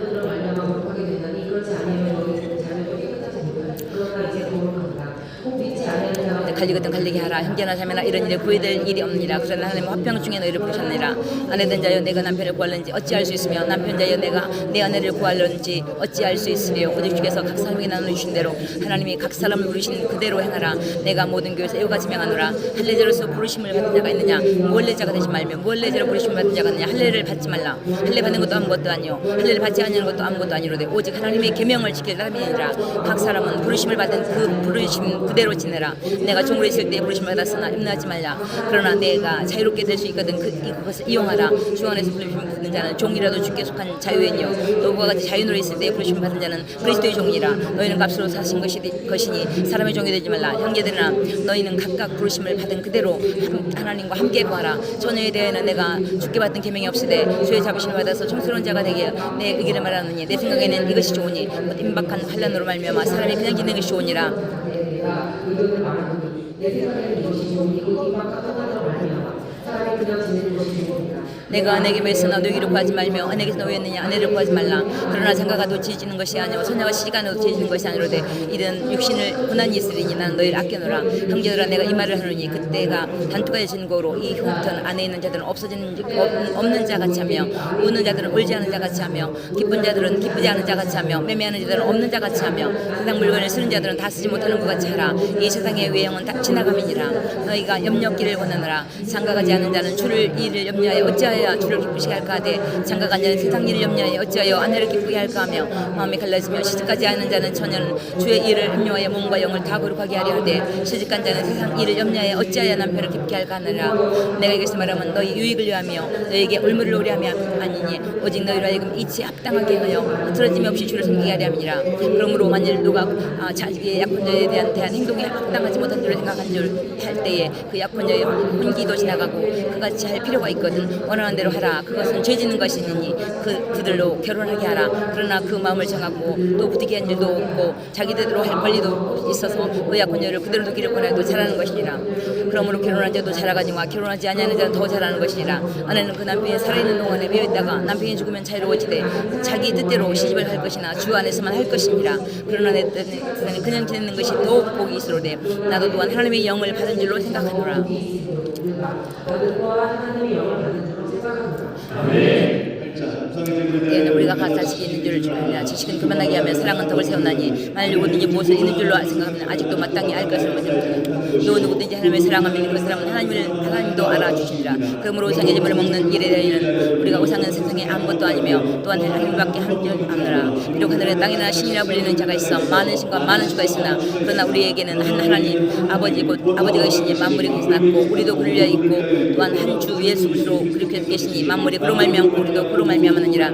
갈리거든 갈리게 하라. 형제나 자매나 이런 일에 구애될 일이 없느니라. 그러나 하나님은 화평 중에 너희를 부르셨느니라. 아내된 자여 내가 남편을 구할는지 어찌할 수 있으며 남편 자여 내가 내 아내를 구할는지 어찌할 수 있으며 오직 주께서 각 사람에게 나누신 대로 하나님이 각 사람을 부르신 그대로 행하라. 내가 모든 교회에서 이와 같이 명하노라. 할례자로서 부르심을 받은 자가 있느냐. 무할례자가 되지 말며 무할례자로 부르심을 받은 자가 있느냐. 할례를 받지 말라. 할례 받는 것도 아무것도 아니요 할례를 받지 아니하는 것도 아무것도 아니로되 오직 하나님의 계명을 지킬 사람이니라. 각 사람은 부르심을 받은 그 부르심 그대로 지내라. 내가 종으로 있을 때 부르심을 받았으나 염려하지 말라. 그러나 내가 자유롭게 될 수 있거든 이것을 이용하라. 주 안에서 부르심을 받는 자는 종이라도 주께 속한 자유인이요 또 그와 같이 자유노로 있을 때 부르심을 받은 자는 그리스도의 종이라. 너희는 값으로 사신 것이니 사람의 종이 되지 말라. 형제들아 너희는 각각 부르심을 받은 그대로 하나님과 함께 구하라. 처녀에 대해는 내가 주께 받은 계명이 없으되 주의 자부심을 받아서 청스러운 자가 되게 내 의기를 말하느니 내 생각에는 이것이 좋으니 임박한 환난으로 말미암아 사람이 그냥 지내는 것이 좋으니라. 내가 아내에게 매서나 너희를 구하지 말며 아내에게서 놓였느냐 아내를 구하지 말라. 그러나 장가가 도지지는 것이 아니오 소녀가 시간으로 도지지는 것이 아니로되 이는 육신을 고난이 있으리니 나는 너희를 아껴노라. 형제들아 내가 이 말을 하노니 그때가 단투가의 진고로 이 후부터는 안에 있는 자들은 없는 자 같이 하며 우는 자들은 울지 않은 자 같이 하며 기쁜 자들은 기쁘지 않은 자 같이 하며 매매하는 자들은 없는 자 같이 하며 세상 물건을 쓰는 자들은 다 쓰지 못하는 것 같이 하라. 이 세상의 외형은 다 지나감이니라. 너희가 염려기를 원하노라. 장가가지 않은 자는 주를 일을 염려하여 어찌하여 주를 기쁘시게 할까 하되 장가간 자는 세상 일을 염려하여 어찌하여 아내를 기쁘게 할까 하며 마음이 갈라지며 시집가지 않은 자는 처녀는 주의 일을 염려하여 몸과 영을 다 거룩하게 하려 하되 시집간 자는 세상 일을 염려하여 어찌하여 남편을 기쁘게 할까 하느라. 내가 이것을 말하면 너희 유익을 위하며 너희에게 올무를 오래하며 아니니 오직 너희로 하여금 이치에 합당하게 하여 흐트러짐이 없이 주를 섬기게 하려 함이라. 그러므로 만일 누가 자기의 약혼자에 대한 행동에 합당하지 못한 줄을 생각한 줄 할 때에 그 약혼자의 혼기도 지나가고 그같이 할 필요가 있거든. 원하는 대로 하라. 그것은 죄 짓는 것이니 그들로 결혼하게 하라. 그러나 그 마음을 정하고 또 부득이 한 일도 없고 자기들로 할 권리도 있어서 그 약혼자를 그대로 두기를 권해도 잘하는 것이니라. 그러므로 결혼한 자도 잘하가니와 결혼하지 아니하는 자는 더 잘하는 것이니라. 아내는 그 남편이 살아있는 동안에 비어있다가 남편이 죽으면 자유로워지되 자기 뜻대로 시집을 할 것이나 주 안에서만 할 것이니라. 그러나 내 뜻은 그냥 지내는 것이 더욱 복이 있으로되 나도 또한 하나님의 영을 받은 줄로 생각하노라. 때에는 우리가 가사 지식이 있는 줄을 주느냐. 지식은 교만하게 하며 사랑은 덕을 세우나니 만일 누구든지 무엇을 있는 줄로 생각하면 아직도 마땅히 알 것을 못합니다. 누구든지 하나님을 사랑하면 그 사람은 하나님도 알아주시리라. 그러므로 우상의 제물을 먹는 일에 대하여는 우리가 우상은 세상에 아무것도 아니며 또한 하나님밖에 한 줄 아느라. 비록 하늘에 땅이나 신이라 불리는 자가 있어 많은 신과 많은 주가 있으나 그러나 우리에게는 한 하나님 아버지 곧 아버지가 계시니 만물이 그에서 났고 우리도 그를 위하여 있고 또한 한 주 예수 그리스도로 그렇게 계시니 만물이 그로 말미암고 우리도 그로 말미암았느니라.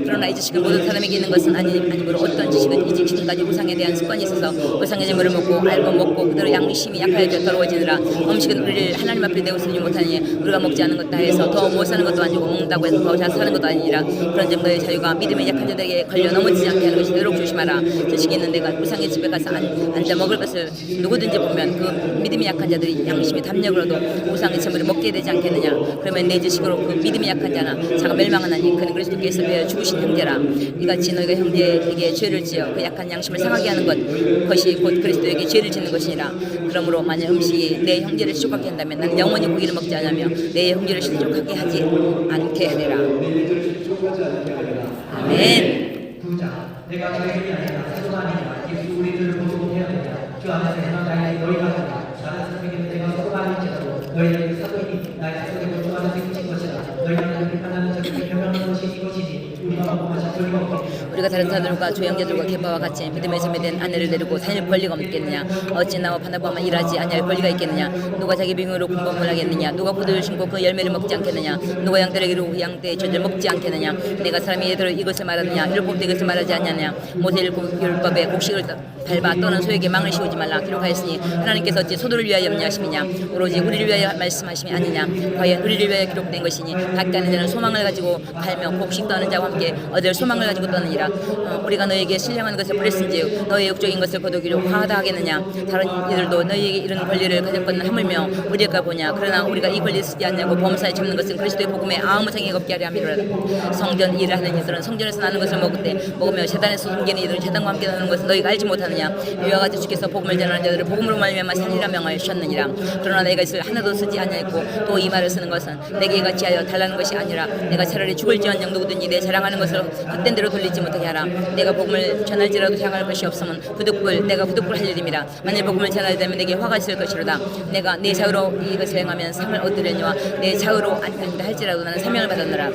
그러나 이 지식은 모든 사람에게 있는 것은 아니므로 어떤 지식은 이 지식까지 우상에 대한 습관이 있어서 우상의 제물을 먹고 알고 먹고 그대로 양심이 약하여져 더러워지느라. 음식은 우리를 하나님 앞에 내어쓰지 못하니 우리가 먹지 않은 것다 해서 더 못 사는 것도 아니고 먹는다고 해서 더 잘 사는 것도 아니니라. 그런즉 너의 자유가 믿음의 약한 자들에게 걸려 넘어지지 않게 하는 것이 되도록 조심하라. 지식이 있는 내가 우상의 집에 가서 앉아 먹을 것을 누구든지 보면 그 믿음이 약한 자들이 양심이 담력으로도 우상의 제물을 먹게 되지 않겠느냐. 그러면 내 지식으로 그 믿음이 약한 자나 자가 멸망하나니 그는 그리스도께서 베어 죽으신 형제라. 이같이 너희가 형제에게 죄를 지어 그 약한 양심을 상하게 하는 것이 곧 그리스도에게 죄를 짓는 것이니라. 그러므로 만약 음식이 내 형제를 실족하게 한다면 나는 영원히 고기를 먹지 않으며 내 형제를 실족하게 하지 않게 하리라. 아멘. 9장 내가 너희들이 아니라 사도가 아니라 예수 우리들을 보존해야 되냐. 주 안에서 행하나니 너희가 하라. 나는 사도에게는 내가 사도가 아닐지라도 너희에게 사도이니 나의 사도되고 주 안에서 미친 것이라. 너희가 나를 비판하는 자들에게 변명하는 것이 이것이니 우리가 먹고 마실 소리가 없겠느냐. 우리가 다른 사람들과 조형제들과 계파와 같이 믿음의 점에 대한 아내를 데리고 다닐 권리가 없겠느냐. 어찌 나와 바나바만 일하지 아니할 권리가 있겠느냐. 누가 자기 병으로 공범을 하겠느냐. 누가 포도를 심고 그 열매를 먹지 않겠느냐. 누가 양떼를 양떼의 젖을 먹지 않겠느냐. 내가 사람이 예대로 이것을 말하느냐. 율법도 이것을 말하지 않냐냐. 모세 율법에 곡식을 밟아 떠는 소에게 망을 씌우지 말라 기록하였으니 하나님께서 어찌 소도를 위하여 염려하심이냐. 오로지 우리를 위하여 말씀하심이 아니냐. 과연 우리를 위하여 기록된 것이니 밖에 하는 자는 소망을 가지고 갈며 곡식 떠는 자와 함께 얻을 소망을 가지고 떠느니라. 우리가 너에게 신령한 것을 뿌렸은즉 너의 욕적인 것을 거두기로 화하다 하겠느냐. 다른 이들도 너희에게 이런 권리를 가졌거든 하물며 우리가 보냐. 그러나 우리가 이 권리를 쓰지 않냐고 범사에 접는 것은 그리스도의 복음에 아무 장애가 없게 하려 함이로라. 성전 일을 하는 이들은 성전에서 나는 것을 먹으며 제단에서 숨기는 이들은 제단과 함께 나는 것은 너희가 알지 못하느냐. 이와 같이 주께서 복음을 전하는 자들을 복음으로 말미암아 살리라 명하셨느니라. 그러나 내가 이것을 하나도 쓰지 아니하였고 또 이 말을 쓰는 것은 내게 이같이 하여 달라는 것이 아니라 내가 차라리 죽을지언정 누구든지 내 자랑하는 것을 헛된 대로 돌리지 못하게 하라. 내가 복음을 전할지라도 자랑할 것이 없으면 내가 부득불 할 일임이라. 만일 복음을 전하게 되면 내게 화가 있을 것이로다. 내가 내 자유로 이것을 행하면 상을 얻으려니와 내 자유로 아니다 할지라도 나는 사명을 받았노라.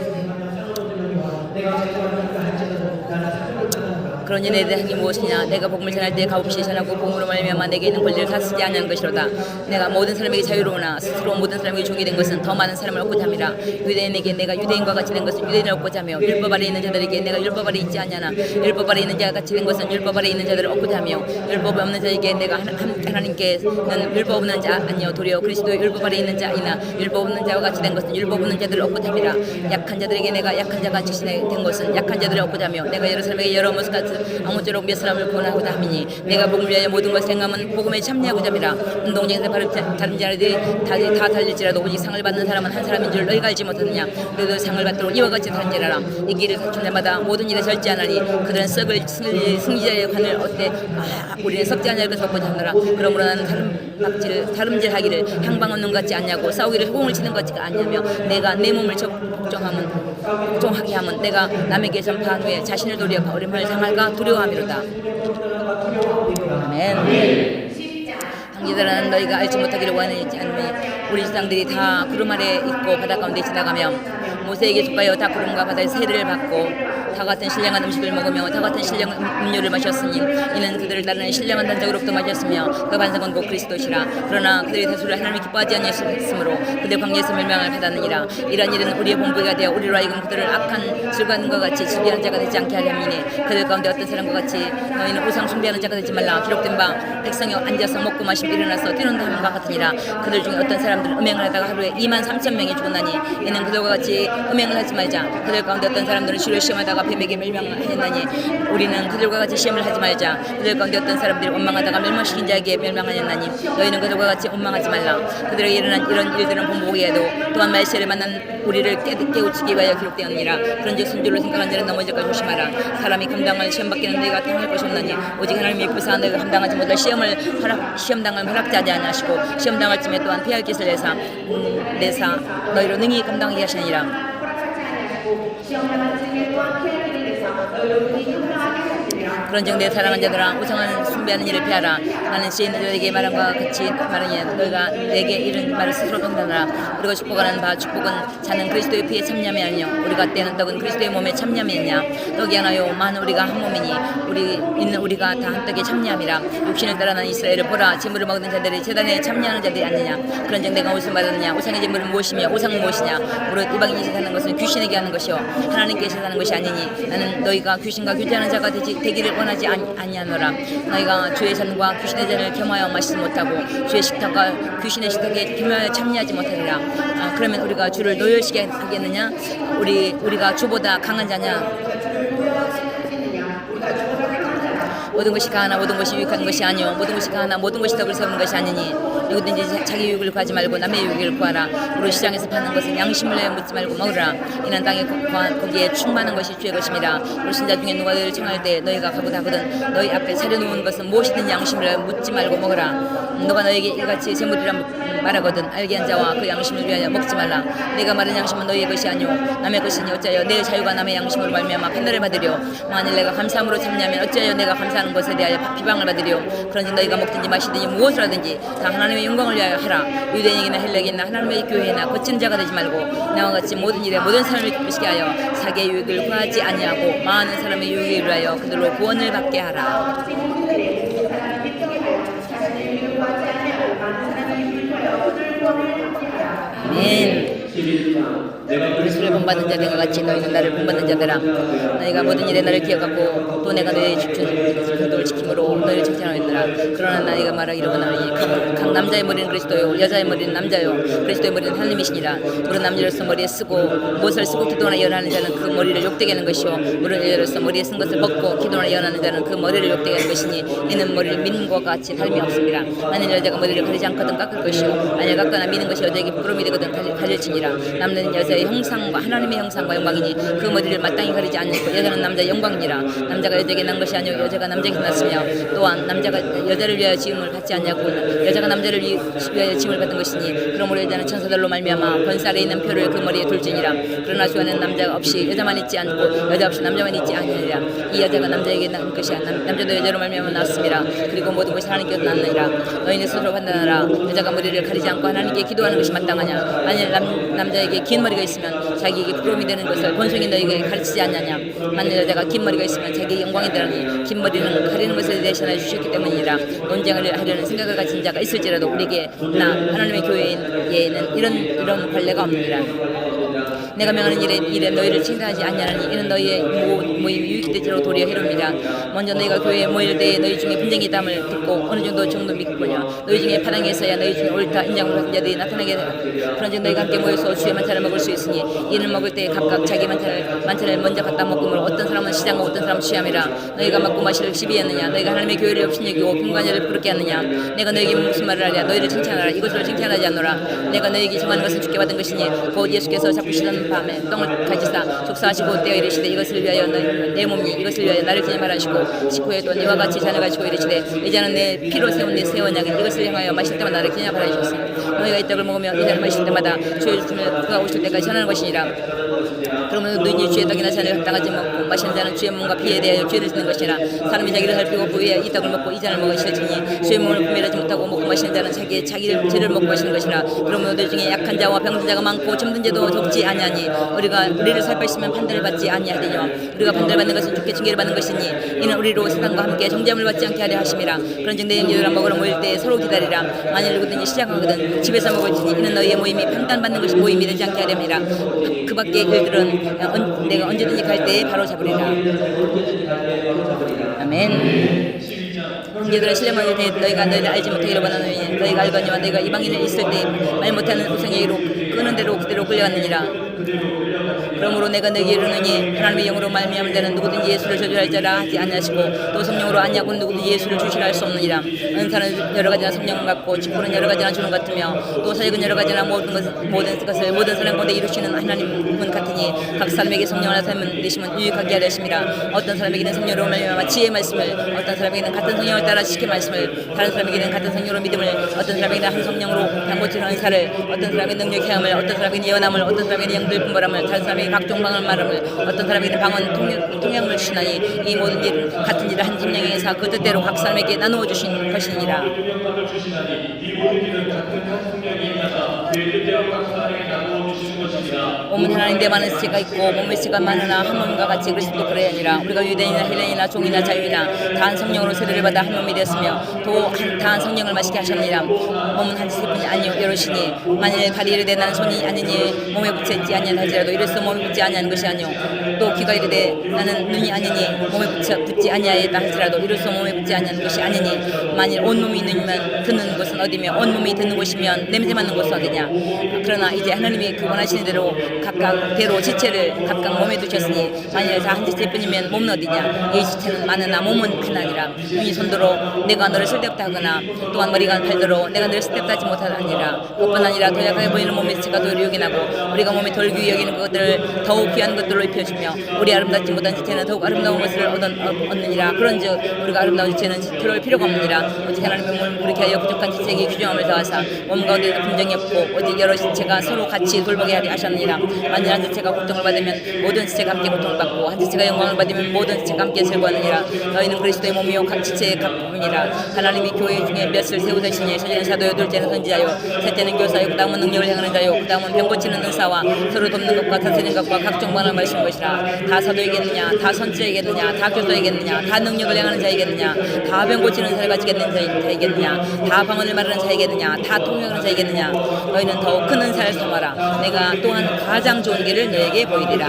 그러니 내 대상이 무엇이냐. 내가 복음을 전할 때 값없이 전하고 복음으로 말미암아 내게 있는 권리를 다 쓰지 않는 것이로다. 내가 모든 사람에게 자유로우나 스스로 모든 사람에게 종이 된 것은 더 많은 사람을 얻고자 함이라. 유대인에게 내가 유대인과 같이 된 것은 유대인을 얻고자 하며 율법 아래 있는 자들에게 내가 율법 아래 있지 않냐나. 율법 아래 있는 자가 같이 된 것은 율법 아래 있는 자들을 얻고자 하며 율법이 없는 자에게 내가 하나님께는 율법 없는 자 아니요 도리어 그리스도의 율법 아래 있는 자이나 율법 없는 자와 같이 된 것은 율법 없는 자들을 얻고자 함이라. 약한 자들에게 내가 약한 자가 같이 된 것은 약한 자들을 얻고자 하며 내가 여러 사람에게 여러 모습 같은 아무쪼록 몇 사람을 구원하고자 함이니 내가 복음을 위하여 모든 것을 행함은 복음에 참여하고자 함이라. 운동장에서 다른 자들이 다 달릴지라도 오직 상을 받는 사람은 한 사람인 줄 너희가 알지 못하느냐. 그래도 상을 받도록 이와 같이 달리라. 이 길을 갖춘 자마다 모든 일에 절제하나니 그들은 썩을 승리자의 관을 얻되 우리는 썩지 않을 것을 얻고자 하노라. 그러므로 나는 다름질하기를 향방 없는 것 같지 않냐고 싸우기를 호공을 치는 것 같지 않냐며 내가 내 몸을 복종하게 하면 내가 남에게 전파한 후에 자신을 도리어 어림을 당할까 두려워함이로다. 아멘. 형제들아 너희가 알지 못하기를 원하지 않으니 우리 조상들이 다 구름 아래 있고 바다 가운데 지나가며 모세에게 속하여 다 구름과 바다의 세례를 받고 다 같은 신령한 음식을 먹으며 다 같은 신령한 음료를 마셨으니 이는 그들을 따르는 신령한 단적으로부터 마셨으며 그 반석은 곧 그리스도시라. 그러나 그들의 대수를 하나님이 기뻐하지 아니하였으므로 그들 광야에서 멸망을 받았느니라. 이런 일은 우리의 본보기가 되어 우리로 하여금 그들을 악한 술관과 같이 즐비하는 자가 되지 않게 하려 함이니 그들 가운데 어떤 사람과 같이 너희는 우상 숭배하는 자가 되지 말라. 기록된 바 백성이 앉아서 먹고 마시고 일어나서 뛰는 함과 같으니라. 그들 중에 어떤 사람들은 음행을 하다가 하루에 23,000명이 죽었나니 이는 그들과 같이 음행을 하지 말자. 그들 가운데 어떤 사람들은 주를 시험하다가 뱀에게 멸망하였나니 우리는 그들과 같이 시험을 하지 말자. 그들 가운데 어떤 사람들이 원망하다가 멸망시킨 자에게 멸망하였나니 너희는 그들과 같이 원망하지 말라. 그들에게 일어난 이런 일들은 본보기에도 또한 말세를 만난 우리를 깨우치기 위하여 기록되었느니라. 그런즉 순조를 생각한 자는 넘어질까 조심하라. 사람이 감당할 시험받기는 너희가 당할 것이 없나니 오직 하나님이 불쌍한 너희가 감당하지 못할 시험당을 허락자지 아니하시고 시험당할 쯤에 또한 피할 것을 내사 너희로 능히 감당하게 하시니라. 그런즉 내 사랑하는 자들아 우상을 숭배하는 일을 피하라. 나는 시인 너에게 말함과 같이 말하니 너희가 내게 이른 말을 스스로 판단하라. 우리가 축복하는 바 축복은 자는 그리스도의 피에 참념이 아니요 우리가 떼는 떡은 그리스도의 몸에 참념이냐. 떡이 하나요 만 우리가 한 몸이니 우리가 다 한 떡에 참여함이라. 육신을 따라난 이스라엘을 보라. 제물을 먹는 자들이 제단에 참여하는 자들이 아니냐. 그런즉 내가 무슨 말하느냐. 우상의 제물은 무엇이며 우상은 무엇이냐. 무릇 이방인이 제사하는 것은 귀신에게 하는 것이요 하나님께 제사하는 것이 아니니 나는 너희가 귀신과 교제하는 자가 되기를 원하지 아니하노라. 너희가 주의 잔과 귀신의 잔을 겸하여 마시지 못하고 주의 식탁과 귀신의 식탁에 겸하여 참여하지 못하리라. 그러면 우리가 주를 노여시게 하겠느냐. 우리가 주보다 강한 자냐. 모든 것이 가하나 모든 것이 유익한 것이 아니요 모든 것이 가하나 모든 것이 덕을 세우는 것이 아니니 누구든지 자기 유익을 구하지 말고 남의 유익을 구하라. 우리 시장에서 파는 것은 양심을 묻지 말고 먹으라. 이는 땅에 거기에 충만한 것이 주의 것임이라. 우리 신자 중에 누가 너희를 청할 때 너희가 가고다 하거든 너희 앞에 차려놓은 것은 무엇이든 양심을 묻지 말고 먹으라. 누가 너에게 이같이 재물이라 말하거든 알게 한 자와 그 양심을 위하여 먹지 말라. 내가 말한 양심은 너희의 것이 아니오 남의 것이니 어찌하여 내 자유가 남의 양심으로 말미암아 판단을 받으려. 만일 내가 감사함으로 참냐면 어찌하여 내가 감사하는 것에 대하여 비방을 받으려. 그런지 너희가 먹든지 마시든지 무엇을 하든지 다 하나님의 영광을 위하여 하라. 유대인이나 헬렉이나 하나님의 교회나 거치는 자가 되지 말고 나와 같이 모든 일에 모든 사람을 기쁘시게 하여 자기의 유익을 구하지 아니하고 많은 사람의 유익을 위하여 그들로 구원을 받게 하라. 아멘. 그리스도를 본받는 자들과 같이 너희는 나를 본받는 자들아. 너희가 모든 일에 나를 기억하고 또 내가 너희의 준 그도를 지킴으로 너희를 칭찬하였느라. 그러나 너희가 말하기로는 각 남자의 머리는 그리스도요 여자의 머리는 남자요 그리스도의 머리는 하나님이시니라. 우리 남자로서 머리에 쓰고 못을 쓰고 기도나 예언하는 자는 그 머리를 욕되게 하는 것이요 우리 여자로서 머리에 쓴 것을 벗고 기도나 예언하는 자는 그 머리를 욕되게 하는 것이니 이는 머리를 미는 것과 같이 다름이 없습니다. 만일 여자가 머리를 가리지 않거든 깎을 것이요 만일 깎거나 미는 것이 여자에게 부끄러움이 되거든 가릴지니라. 남자는 여자의 형상과 하나님의 형상과 영광이니 그 머리를 마땅히 가리지 않고 여자는 남자의 영광이니라. 남자가 여자에게 난 것이 아니요 여자가 남자에게 났으며 또한 남자가 여자를 위하여 지음을 받지 않냐고 여자가 남자를 위하여 지음을 받은 것이니 그러므로 여자는 천사들로 말미암아 번살에 있는 표를 그 머리에 둘지니라. 그러나 주 안에는 남자가 없이 여자만 있지 않고 여자 없이 남자만 있지 아니하리라. 이 여자가 남자에게 난 것이 남자도 여자로 말미암아 나왔음이라. 그리고 모든 것이 하나님께서 났느니라. 너희는 스스로 판단하라. 여자가 머리를 가리지 않고 하나님께 기도하는 것이 마땅하냐. 만일 남자에게 긴 머리가 있으면 자기에게 부러움이 되는 것을 본성이 너희에게 가르치지 않냐냐. 만일 여자가 긴 머리가 있으면 자기의 영광이 되라니 긴 머리는 가리는 것을 대신하여 주셨기 때문이라. 논쟁을 하려는 생각을 가진 자가 있을지라도 우리에게 나 하나님의 교회에는 이런 관례가 없느니라. 내가 명하는 일에 너희를 칭찬하지 않냐니 이는 너희의 모임이 유익되지로 도리어 해롭니다. 먼저 너희가 교회에 모일 때에 너희 중에 분쟁이 있다함을 듣고 어느 정도 믿고냐. 너희 중에 파당에 있어야 너희 중에 옳다 인정을 받은 자들이 나타나게 되라. 그런즉 너희가 함께 모여서 주의 만찬을 먹을 수 있으니 이는 먹을 때 각각 자기 만찬을 만찬을 먼저 갖다 먹음으로 어떤 사람은 시장과 어떤 사람은 취함이라. 너희가 먹고 마시를 시비했느냐? 너희가 하나님의 교회를 업신여기고 평관자를 부르게 하느냐? 내가 너희에게 무슨 말을 하랴? 너희를 칭찬하라. 이것으로 칭찬하지 않노라. 내가 너희에게 정하는 것은 주께 받은 것이니 곧 예수께서 잡으시던 밤에 떡을 가지사 족사하시고 떼어 이르시되 이것을 위하여 내 몸이 이것을 위하여 나를 기념하라시고 식후에 또 이와 같이 잔을 가지고 이르시되 이 잔은 내 피로 세운 내 새 언약은 이것을 향하여 마실 때마다 나를 기념하라시었으니 너희가 이 떡을 먹으며 이 잔을 마실 때마다 주의 주심을 그가 오실 때까지 전하는 것이니라. 그러면 너희는 주의 떡이나 잔을 합당하지 먹고 마시는 자는 주의 몸과 피에 대하여 죄를 짓는 것이라. 사람이 자기를 살피고 그 후에 이 떡을 먹고 이 잔을 먹으실지니 주의 몸을 분별하지 못하고 먹고 마시는 자는 자기를 죄를 먹고 마시는 것이라. 그러면 너희 중에 약한 자와 병든 자가 많고 점든 자도 적지 아니하니 우리를 살펴시면 판단을 받지 아니하리뇨. 우리가 판단을 받는 것은 주께 징계를 받는 것이니 이는 우리로 세상과 함께 정죄함을 받지 않게 하려 하심이라. 그런즉 내 형제들아 먹으러 모일 때 서로 기다리라. 만일 누구든지 시작하거든 집에서 먹을지니 이는 너희의 모임이 판단받는 것이 모임이 되지 않게 하렵니다. 그 밖의 일들은 내가 언제든지 갈 때에 바로 잡으리라. 아멘. 형제들아 신령 받을 때 너희가 너희를 알지 못하기를 원하노니 너희가 알거니와 너희가 이방인을 있을 때 말 못하는 우상에게로 끄는 대로 그대로 끌려갔느니라. 그러므로 내가 너희에게 이르노니 하나님의 영으로 말미암은 자는 누구든지 예수를 저주할 자라 하지 아니하시고 또 성령으로 아니하고는 누구든지 예수를 주시라 할 수 없느니라. 은사는 여러 가지나 성령은 같고 직분은 여러 가지나 주는 같으며 또 사역은 여러 가지나 모든 것을 모든 사람 가운데 이루시는 하나님은 같으니 각 사람에게 성령을 나타내면 내심은 유익하게 하려 하심이라. 어떤 사람에게는 성령으로 말미암아 지혜의 말씀을, 어떤 사람에게는 같은 성령을 따라 지식의 말씀을, 다른 사람에게는 같은 성령으로 믿음을, 어떤 사람에게는 한 성령으로 당고치는 은사를, 어떤 사람에게는 능력의 함을, 어떤 사람에게는 예언함을, 어떤 사람에게는 영들 분별함을, 다른 사람에게는 각종 방언 말함을, 어떤 사람에게는 방언 통역을 주시나니 이 모든 일 같은 일을 한 성령의 은사 그 뜻대로 각 사람에게 나누어 주신 것이니라. 몸은 하나님께 많은 지체가 있고 몸의 지체가 많으나 한 몸과 같이 그리스도 그래야 하니라. 우리가 유대인이나 헬레인이나 종이나 자유이나 다 한 성령으로 세례를 받아 한 몸이 되었으며 또 다 한 성령을 마시게 하셨느니라. 몸은 한 지체뿐이 아니요 여럿이니 만일 발이 이르되 나는 손이 아니니 몸에 붙였지 아니한 할지라도 이로써 몸에 붙지 아니하는 것이 아니요 또 귀가 이르되 나는 눈이 아니니 몸에 붙지 아니하였다 할지라도 이로써 몸에 붙지 아니하는 것이 아니니 만일 온 몸이 있느면 듣는 곳은 어디며 온 몸이 듣는 곳이면 냄새 맡는 곳은 어디냐. 그러나 이제 하나님이 그 원하시는 대로 각각 대로 지체를 각각 몸에 두셨으니 만일 다 한 지체뿐이면 몸은 어디냐. 이 지체는 많으나 몸은 하나니라. 눈이 손들어 내가 너를 쓸데없다 하거나 또한 머리가 팔들어 내가 너를 쓸데없다 하지 못하니라. 그뿐 아니라 더 약하게 보이는 몸의 지체가 더 유익이나고 우리가 몸에 덜 귀히 여기는 것들을 더욱 귀한 것들로 입혀주며 우리 아름답지 못한 지체는 더욱 아름다운 것을 얻느니라. 그런즉 우리가 아름다운 지체는 들어올 필요가 없느니라. 오직 하나님의 몸을 그렇게 하여 부족한 지체에게 규정함을 더하사 몸 가운데 분쟁이 없고 오직 여러 지체가 서로 같이 돌보게 하려 하셨느니라. 만일 한 지체가 고통을 받으면 모든 지체가 함께 고통을 받고 한 지체가 영광을 받으면 모든 지체가 함께 즐거워하느니라. 너희는 그리스도의 몸이요 각 지체의 각 부분이라. 하나님이 교회 중에 몇을 세우시니 첫째는 사도요 둘째는 선지자요 셋째는 교사요 그 다음은 능력을 행하는 자요 그 다음은 병 고치는 은사와 서로 돕는 것과 다스리는 것과 각종 방언을 말씀하신 것이라. 다 사도이겠느냐 다 선지자이겠느냐 다 교사이겠느냐 다 능력을 행하는 자이겠느냐 다 병 고치는 자를 가지겠는 자이겠느냐 다 방언을 말하는 자이겠느냐 다 통역하는 자이겠느냐. 너희는 더욱 큰 은사를 삼아라. 내가 또한 가장 좋은 길을 너에게 보이리라.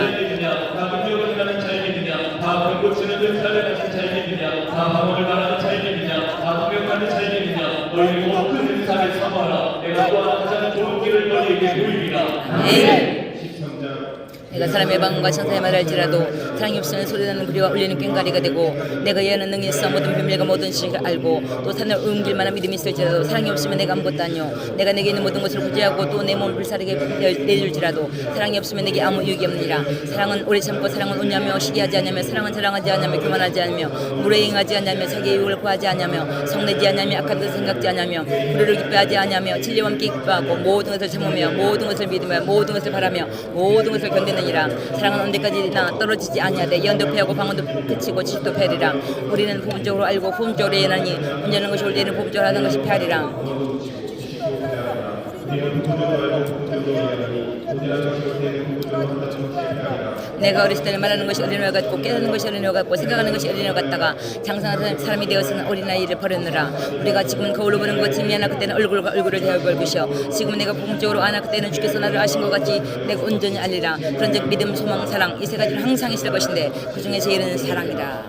내가 사람의 방언과 천사의 말을 할지라도 사랑이 없으면 소리나는 구리와 울리는 꽹과리가 되고 내가 예하는 능이 있어 모든 비밀과 모든 지식을 알고 또 산을 옮길 만한 믿음이 있을지라도 사랑이 없으면 내가 아무것도 아니요 내가 내게 있는 모든 것을 구제하고 또 내 몸을 불사르게 내줄지라도 사랑이 없으면 내게 아무 유익이 없느니라. 사랑은 오래 참고 사랑은 온유하며 시기하지 않으며 사랑은 자랑하지 않으며 교만하지 않으며 물에 행하지 않으며 자기의 유익을 구하지 않으며 성내지 않으며 악한 것을 생각지 않으며 불의를 기뻐하지 않으며 진리와 함께 기뻐하고 모든 것을 참으며 모든 것을 믿으며 모든 것을 바라며 모든 것을 견디느니라. 사랑은 언제까지나 떨어지지 아니하되 예언도 패하고 방언도 그치고 지식도 패하리라. 우리는 부분적으로 알고 부분적으로 예언하니 온전한 것이 올 때는 부분적으로 하는 것이 패하리라. 내가 어렸을 때는 말하는 것이 어린애와 같고 깨닫는 것이 어린애와 같고 생각하는 것이 어린애와 같다가 장성한 사람이 되어서는 어린아이를 버렸느라. 우리가 지금은 거울로 보는 것이 미안하 그때는 얼굴과 얼굴을 대하여 볼 것이요 지금은 내가 부분적으로 아나 그때는 주께서 나를 아신 것 같이 내가 온전히 알리라. 그런즉 믿음 소망 사랑 이 세 가지는 항상 있을 것인데 그 중에 제일은 사랑이라.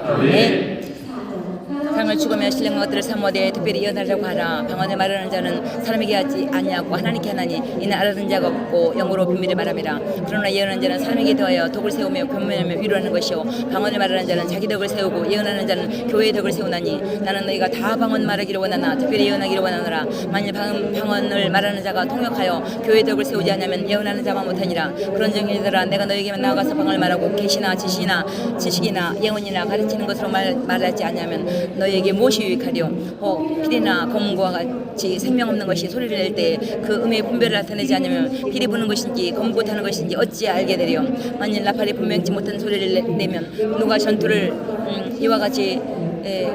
아멘. 세상을 죽으며 신령한 것들을 사모되 특별히 예언하려고 하라. 방언을 말하는 자는 사람에게 하지 아니하고 하나님께 하나니 이는 알아듣는 자가 없고 영으로 비밀을 말함이라. 그러나 예언하는 자는 사람에게 더하여 덕을 세우며 변명하며 위로하는 것이요 방언을 말하는 자는 자기 덕을 세우고 예언하는 자는 교회의 덕을 세우나니 나는 너희가 다 방언 말하기를 원하나 특별히 예언하기를 원하노라. 만일 방언을 말하는 자가 통역하여 교회의 덕을 세우지 않으면 예언하는 자만 못하니라. 그런 정의들아 내가 너희에게만 나아가서 방언을 말하고 계시나 지식이나 예언이나 가르치는 것으로 말하지 않으면 너희에게 무엇이 유익하리요. 혹 피리나 검과 같이 생명 없는 것이 소리를 낼 때 그 음의 분별을 나타내지 않으면 피리 부는 것인지 검고 타는 것인지 어찌 알게 되리요. 만일 나팔이 분명치 못한 소리를 내면 누가 전투를 이와 같이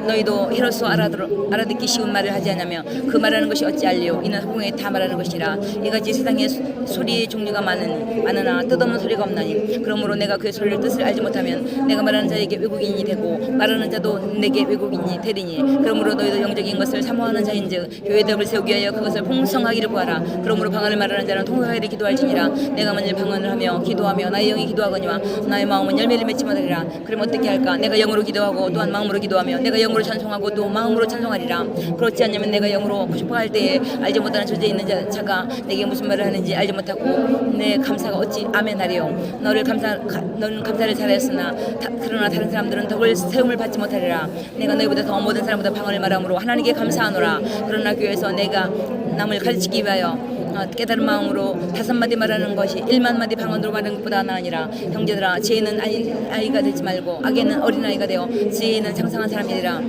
너희도 헤로서 알아듣기 쉬운 말을 하지 않으며 그 말하는 것이 어찌 알리요. 이는 허공에 다 말하는 것이라. 이같이 세상에 소리의 종류가 많으나 뜻없는 소리가 없나니 그러므로 내가 그의 소리를 뜻을 알지 못하면 내가 말하는 자에게 외국인이 되고 말하는 자도 내게 외국인이 되리니 그러므로 너희도 영적인 것을 사모하는 자인즉 교회의 덕을 세우기 위하여 그것을 풍성하기를 구하라. 그러므로 방언을 말하는 자는 통역하기를 기도할지니라. 내가 만일 방언을 하며 기도하며 나의 영이 기도하거니와 나의 마음은 열매를 맺지 못하리라. 그럼 어떻게 할까? 내가 영으로 기도하고 또한 마음으로 기도하며 내가 영으로 찬송하고 또 마음으로 찬송하리라. 그렇지 않으면 내가 영으로 싶어할 때에 알지 못하는 존재에 있는 자가 내게 무슨 말을 하는지 알지 못하고 내 감사가 어찌 아멘하리요. 너는 감사를 잘하였으나 그러나 다른 사람들은 덕을 세움을 받지 못하리라. 내가 너희보다 더 모든 사람보다 방언을 말함으로 하나님께 감사하노라. 그러나 교회에서 내가 남을 가르치기 위하여 깨달은 마음으로 5마디 말하는 것이 1만 마디 방언으로 말하는 것보다 나으니라. 형제들아 지혜는 아이가 되지 말고 악에는 어린아이가 되어 지혜는 장성한 사람이니라.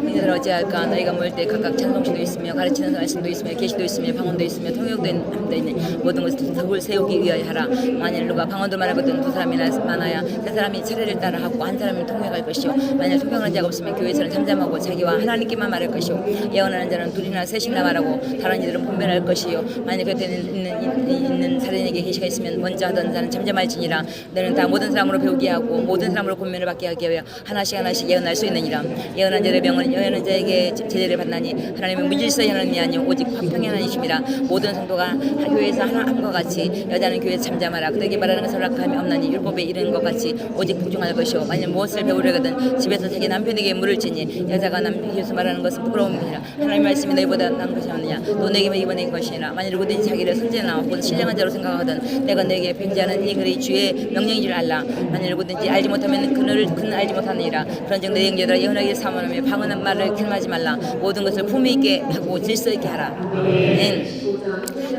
너희들 어찌할까? 너희가 모일 때 각각 찬송시도 있으며 가르치는 말씀도 있으며 계시도 있으며 방언도 있으며 통역도 있는 모든 것을 덕을 세우기 위하여 하라. 만일 누가 방언도 말하거든 2사람이나 많아야 3사람이 차례를 따라 하고 한 사람은 통역할 것이요 만일 통역하는 자가 없으면 교회에서는 잠잠하고 자기와 하나님께만 말할 것이요 예언하는 자는 2이나 3이나 말하고 다른 이들은 분별할 것이요 만일 곁에 있는 사람에게 계시가 있으면 먼저 하던 자는 잠잠할지니라. 너는 다 모든 사람으로 배우게 하고 모든 사람으로 권면을 받게 하기 위하여 하나씩 예언할 수 있느니라. 예언한 자의 명은 예언하는 자에게 제재를 받나니 하나님은 무질서의 하나님이 아니요 오직 화평의 하나님이심이라. 모든 성도가 교회에서 함과 같이 여자는 교회에서 잠잠하라. 그들에게 말하는 것을 허락함이 없나니 율법에 이르는 것 같이 오직 복종할 것이요 만일 무엇을 배우려거든 집에서 자기 남편에게 물을 지니 여자가 남편에게서 말하는 것은 부끄러움이니라. 하나님의 말씀이 너희보다 나은 것이 아니냐 또 내게 이번의 것이니라. 만일 누구든지 자기를 선지자나 혹은 신령한 자로 생각하거든 내가 너에게 편지하는 이 글이 주의 명령인 줄 알라. 만일 누구든지 알지 못하면 그는 알지 못하느니라. 그런즉 내 형제들아 예언하기를 사모하며 방언한 말을 결마하지 말라. 모든 것을 품위 있게 하고 질서 있게 하라.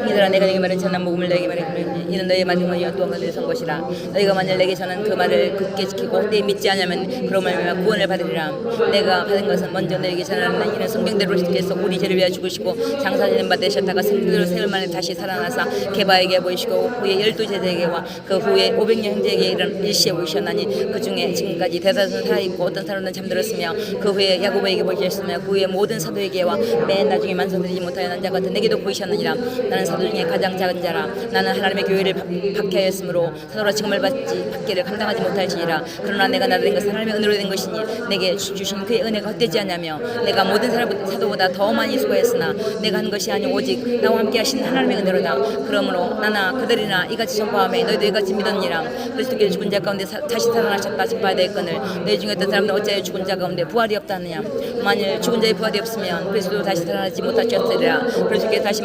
얘들아 내가 네게 말한 전한 복음을 너에게 말했으니 이는 너의 마지막이여 또한 너의 선 것이라. 너희가 만일 내게 전한 그 말을 굳게 지키고 내 믿지 않으면 그러면 구원을 받으리라. 내가 받은 것은 먼저 너에게 전하는 이는 성경대로 주께서 우리 죄를 위하여 죽으시고 장사되는 바 되셨다가 생명으로 세월 만에 다시 살아나사 게바에게 보이시고 후에 12제자에게와 그 후에 500년 형제에게 이런 일시에 보이셨나니 그 중에 지금까지 대다수는 살아있고 어떤 사람은 잠들었으며 그 후에 야고보에게 보이셨으며 그 후에 모든 사도에게와 맨 나중에 만성되지 못하여 난 자 같은 내게도 보이셨느니라. 나는 사도 중에 가장 작은 자라. 나는 하나님의 교회를 박해하였으므로 사도라 징험을 받기를 감당하지 못할지니라. 그러나 내가 나된 것은 하나님의 은혜로 된 것이니 내게 주신 그의 은혜가 헛되지 않냐며 내가 모든 사도보다 더 많이 수고했으나 내가 한 것이 아니 오직 나와 함께 하신 하나님의 은혜로다. 그러므로 나나 그들이나 이같이 전파하며 너희도 이같이 믿었니라. 그리스도께서 죽은 자 가운데 다시 살아나셨다 전파해야 될 건을 너희 중에 어떤 사람들 어찌하여 죽은 자 가운데 부활이 없다느냐. 만일 죽은 자의 부활이 없으면 그리스도 다시 살아나지 못하셨으리라. 그리스도께서 다시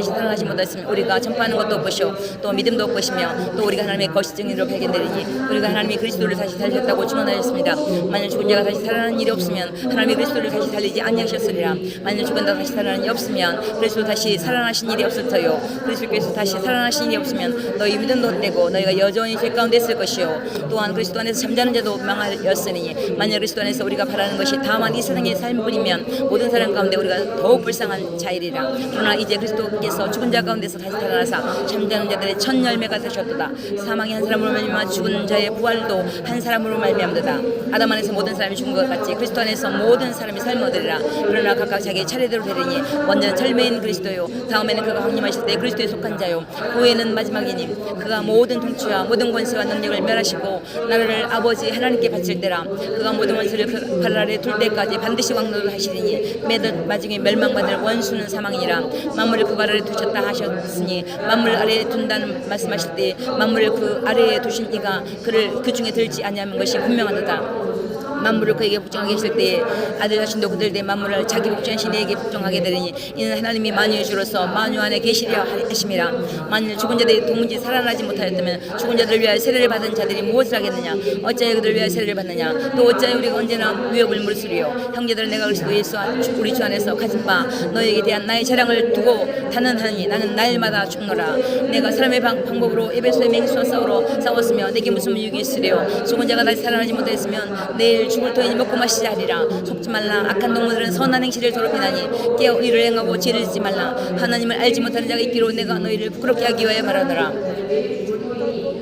살아나지 못했으면 우리가 전파하는 것도 없으시오 또 믿음도 없으시며 또 우리가 하나님의 거짓 증인으로 발견되리니 우리가 하나님이 그리스도를 다시 살리셨다고 증언하셨습니다. 만일 죽은 자가 다시 살아나는 일이 없으면 하나님이 그리스도를 다시 살리지 아니하셨으리라. 만일 죽은 자가 다시 살아나는 일이 없으면 그리스도 다시 살아나신 일이 없을 터요. 그리스도께서 다시 살아나신 일이 없으면 너희 믿음도 헛되고 너희가 여전히 죄 가운데 있을 것이요 또한 그리스도 안에서 잠자는 자도 망하였으니 만일 그리스도 안에서 우리가 바라는 것이 다만 이 세상의 삶뿐이면 모든 사람 가운데 우리가 더욱 불쌍한 자이리라. 그러나 이제 그리스도께서 죽은 자 가운데서 다시 살아나사 잠자는 자들의 첫 열매가 되셨도다. 사망이 한 사람으로 말미암아 죽은 자의 부활도 한 사람으로 말미암도다. 아담 안에서 모든 사람이 죽은 것 같이 그리스도 안에서 모든 사람이 삶을 얻으리라. 그러나 각각 자기의 차례대로 되리니 먼저는 절매인 그리스도요, 다음에는 그가 강림하실 때 그리스도에 속한 자요, 후에는 마지막이니 그가 모든 통치와 모든 권세와 능력을 멸하시고 나라를 아버지 하나님께 바칠 때라. 그가 모든 원수를 그 발 아래 둘 때까지 반드시 왕노를 하시리니 마지막에 멸망받을 원수는 사망이니라. 만물을 그 발 아래 두셨다 하셨으니 만물 아래에 둔다는 말씀하실 때 만물을 그 아래에 두신 이가 그를 그 중에 들지 아니하는 것이 분명하도다. 만물을 그에게 복종하게 하실 때에 아들 자신도 그들 내 만물을 자기 복종하신 이에게 복종하게 되리니 이는 하나님이 만유의 주로서 만유 안에 계시려 하심이라. 만일 죽은 자들이 도무지 살아나지 못하였다면 죽은 자들을 위하여 세례를 받은 자들이 무엇을 하겠느냐? 어찌하여 그들을 위하여 세례를 받느냐? 또 어찌하여 우리가 언제나 위협을 무릅쓰리요? 형제들, 내가 그리스도 예수 우리 주 안에서 가진 바 너에게 대한 나의 자랑을 두고 단언하니 나는 날마다 죽노라. 내가 사람의 방법으로 에베소의 맹수와 싸웠으며 내게 무슨 유익이 있으리요? 죽은 자가 다시 살아나지 못했으면 내일 죽을 터이니 먹고 마시지 하리라. 속지 말라. 악한 동물들은 선한 행실을 더럽히나니 깨어 의를 행하고 죄를 짓지 말라. 하나님을 알지 못하는 자가 있기로 내가 너희를 부끄럽게 하기 위하여 말하노라.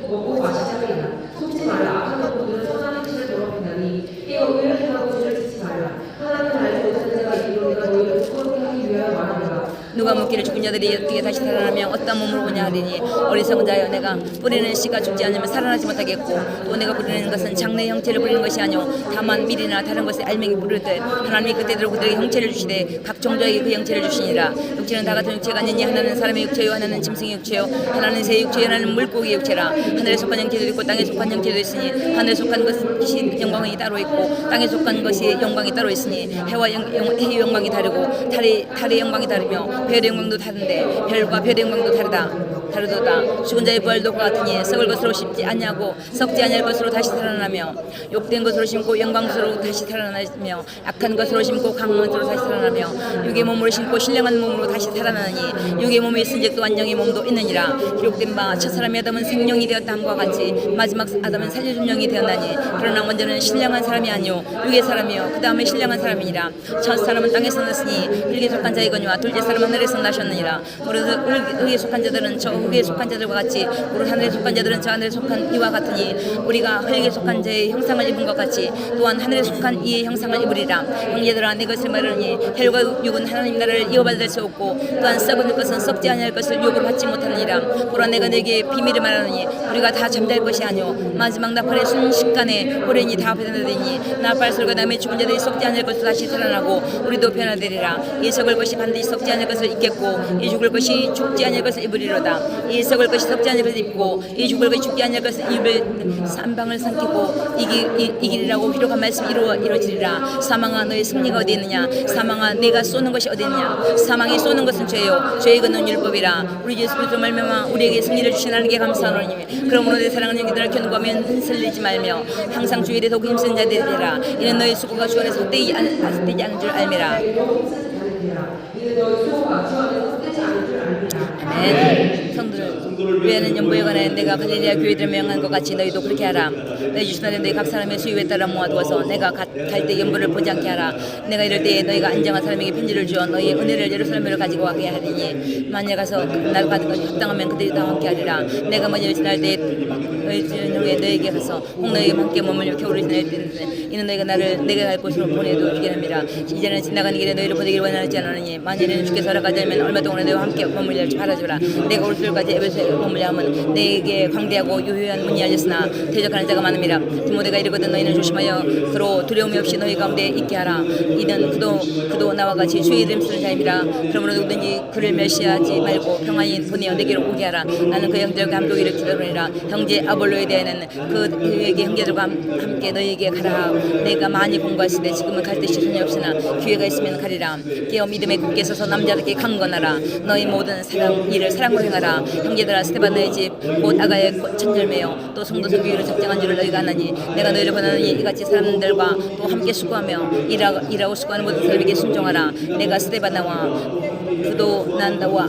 먹고 마시지 하리라. 속지 말라. 악한 동물들은 선한 행실을 더럽히나니 깨어 의를 행하고 죄를 짓지 말라. 하나님을 알지 못하는 자가 있기로 내가 너희를 부끄럽게 하기 위하여 말하노라. 누가 묻기를 죽은 자들이 어떻게 다시 살아나며 어떤 몸으로 오냐 하리니 어리석은 자여, 내가 뿌리는 씨가 죽지 않으면 살아나지 못하겠고 또 내가 뿌리는 것은 장래의 형체를 뿌리는 것이 아니오 다만 밀이나 다른 것에 알맹이 뿌리되 하나님이 그때대로 그들에게 형체를 주시되 각 종자에게 그 형체를 주시니라. 육체는 다 같은 육체가 아니니 하나는 사람의 육체요 하나는 짐승의 육체요 하나는 새의 육체요 하나는 물고기의 육체라. 하늘에 속한 형체도 있고 땅에 속한 형체도 있으니 하늘에 속한 것이 영광이 따로 있고 땅에 속한 것이 영광이 따로 있으니 해와 해의 영광이 다르고 달의 영광이 다르며 별의 영광도 다른데 별과 별의 영광도 다르도다. 죽은 자의 부활도 그와 같으니 썩을 것으로 심지 아니하고 썩지 아니할 것으로 다시 살아나며 욕된 것으로 심고 영광스러워 다시 살아나며 약한 것으로 심고 강한 것으로 다시 살아나며 육의 몸으로 심고 신령한 몸으로 다시 살아나니 육의 몸이 있은즉 또 안정의 몸도 있느니라. 기록된 바 첫사람이 아담은 생명이 되었다 함과 같이 마지막 아담은 살려준 영이 되었나니 그러나 먼저는 신령한 사람이 아니요 육의 사람이요 그 다음에 신령한 사람이니라. 첫사람은 땅에서 났으니 흙에 속한 자이거니와 둘째 사람은 하늘에서 나셨느니라. 무릇 흙에 속한 자들은 저 흙에 속한 자들과 같이 무릇 하늘에 속한 자들은 저 하늘에 속한 이와 같으니 우리가 흙에 속한 자의 형상을 입은 것 같이 또한 하늘에 속한 이의 형상을 입으리라. 형제들아, 내 것을 말하니 혈과 육은 하나님 나라를 이어받을 수 없고 또한 썩은 것은 썩지 아니할 것을 유업을 받지 못하느니라. 보라, 내가 내게 비밀을 말하노니 우리가 다 잠잘 것이 아니오 마지막 나팔의 순식간에 호련히 다 변화되니 나팔 소리가 남의 죽은 자들이 썩지 않을 것을 다시 살아나고 우리도 변화되리라. 이 썩을 것이 반드시 썩지 않을 것을 입겠고 이 죽을 것이 죽지 않을 것을 입으리로다. 이 썩을 것이 썩지 않을 것을 입고 이 죽을 것이 죽지 않을 것을 입을 쌈방을 삼키고 이기리라고 기록한 말씀이 이루어지리라. 사망아, 너의 승리가 어디 있느냐? 사망아, 내가 쏘는 것이 어디 있느냐? 사망이 쏘는 것은 죄요 죄의 근원 율법이라. 우리 예수 그리스도 말미암아 우리에게 승리를 주신 하나님께 감사하노니 그러므로 내 사랑하는 형제들아, 견고하면 흔들리지 말며 항상 주의 일에 더욱 힘쓰는 자들이라. 이는 너의 수고가 주 안에서 헛되지 않은 줄 알미라. 아멘. 성도를 위하는 연보에 관하여 내가 갈릴리아 교회들을 명한 것 같이 너희도 그렇게 하라. 너희 주신 날에 너희 각 사람의 수요에 따라 모아두어서 내가 갈 때 연보를 보지 않게 하라. 내가 이럴 때에 너희가 안정한 사람에게 편지를 주어 너희의 은혜를 예루살렘으로 가지고 가게 하리니 만일 가서 나로 가는 것이 합당하면 그들이 다 함께 하리라. 내가 먼저 지날 때에 너희 중에 너희에게 가서 혹 너희가 함께 머물며 겨울을 지낼 때는 이는 너희가 나를 내가 갈 곳으로 보내도 주겠느니라. 이제는 지나가는 길에 너희를 보내기를 원하지 않으니 만일에는 주께서 허락하지 않으면 얼마 동안 너희와 함께 머물릴지 바라주라. 내가 올 때까지 에베소에 머물려 함은 내게 광대하고 유효한 문이 열렸으나 대적하는 자가 많음이라. 디모데가 이르거든 너희는 조심하여 서로 두려움이 없이 너희 가운데 있게 하라. 이는 그도 나와 같이 주의 이름 쓰는 자임이라. 그러므로 누구든지 그를 멸시하지 말고 평안히 보내어 내게로 오게 하라. 나는 그 형제들과 함께 오기를 기다리라. 형제 아볼로에 대하여는 그에게 형제들과 함께 너희에게 가라. 내가 많이 공부했을 때 지금은 갈 뜻이 전혀 없으나 기회가 있으면 가리라. 깨어 믿음에 굳게 서서 남자답게 강건하라. 너희 모든 일을 사랑으로 행하라. 형제들아, 스테반의 집 곧 아가의 첫 열매요 또 성도 성교회로 작정한 줄을 너희가 아나니 내가 너희를 보내니 이같이 사람들과 또 함께 수고하며 일하고 수고하는 모든 사람에게 순종하라. 내가 스테반나와 그도 난다와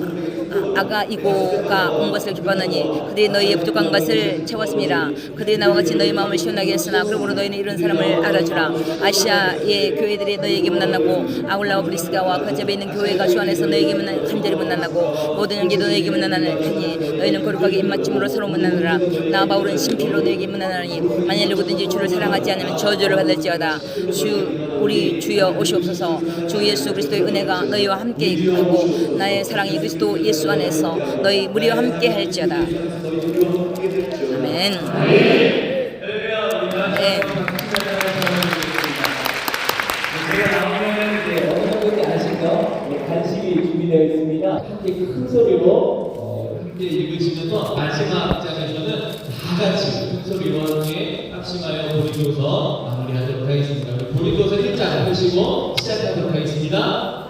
아가이고가 온 것을 기뻐하느니 그들이 너희의 부족한 것을 채웠습니다. 그들이 나와 같이 너희 마음을 시원하게 했으나 그러므로 너희는 이런 사람을 알아주라. 아시아의 교회들이 너희에게 문안나고 아울라와 브리스가와 그 집에 있는 교회가 주 안에서 너희에게 간절히 문안나고 모든 형제도 너희에게 문안하니 너희는 거룩하게 입맞춤으로 서로 문안하라. 나 바울은 신필로 너희에게 문안하니 만일 누구든지 주를 사랑하지 않으면 저주를 받을지어다. 우리 주여 오시옵소서. 주 예수 그리스도의 은혜가 너희와 함께 하고 나의 사랑이 그리스도 예수 안에서 너희 무리와 함께 할지어다. 아멘. 네. 어느 분이 아시죠? 간식이 준비되어 있습니다. 함께 큰 소리로 함께 읽으시면서 마지막 장에서는 다 같이 큰 소리로 함께 합심하여 보리교서 마무리하도록 하겠습니다. 보리교서 1장 보시고 시작하도록 하겠습니다.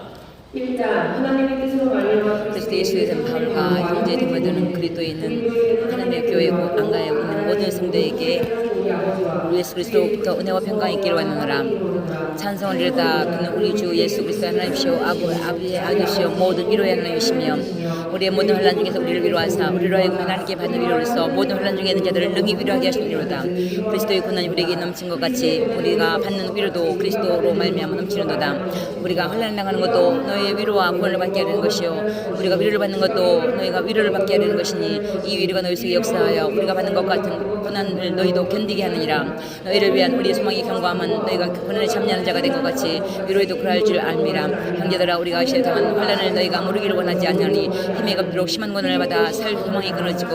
1장 하나님의 뜻으로 말미암아 그리스도 예수의 된 바울과 형제 디모데는 그리스도에 있는 하나님의 교회 곧 안가에 있는 모든 성도에게 우리 예수 그리스도부터 은혜와 평강이 있기를 원하노라. 찬송을 이르다 그는 우리 주 예수 그리스도의 하나님이시오 아버지의 아들이시오 모든 위로의 하나님이시며 우리의 모든 환난 중에서 우리를 위로하사 우리로 하여금 하나님께 받는 위로로서 모든 환난 중에 있는 자들을 능히 위로하게 하시리로다. 그리스도의 고난이 우리에게 넘친 것 같이 우리가 받는 위로도 그리스도로 말미암아 넘치는도다. 우리가 환난을 당하는 것도 너희의 위로와 구원을 받게 하려는 것이요 우리가 위로를 받는 것도 너희가 위로를 받게 하려는 것이니 이 위로가 너희 속에 역사하여 우리가 받는 것 같은 고난을 너희도 견디게 하느니라. 너희를 위한 우리의 소망이 견고함은 너희가 고난에 참여하는 자가 된 것 같이 위로에도 그러할 줄 알미라. 형제들아 우리가 시에 당한 환난을 너희가 모르기를 원하지 않으니 힘이 갚도록 심한 고난을 받아 살 소망이 끊어지고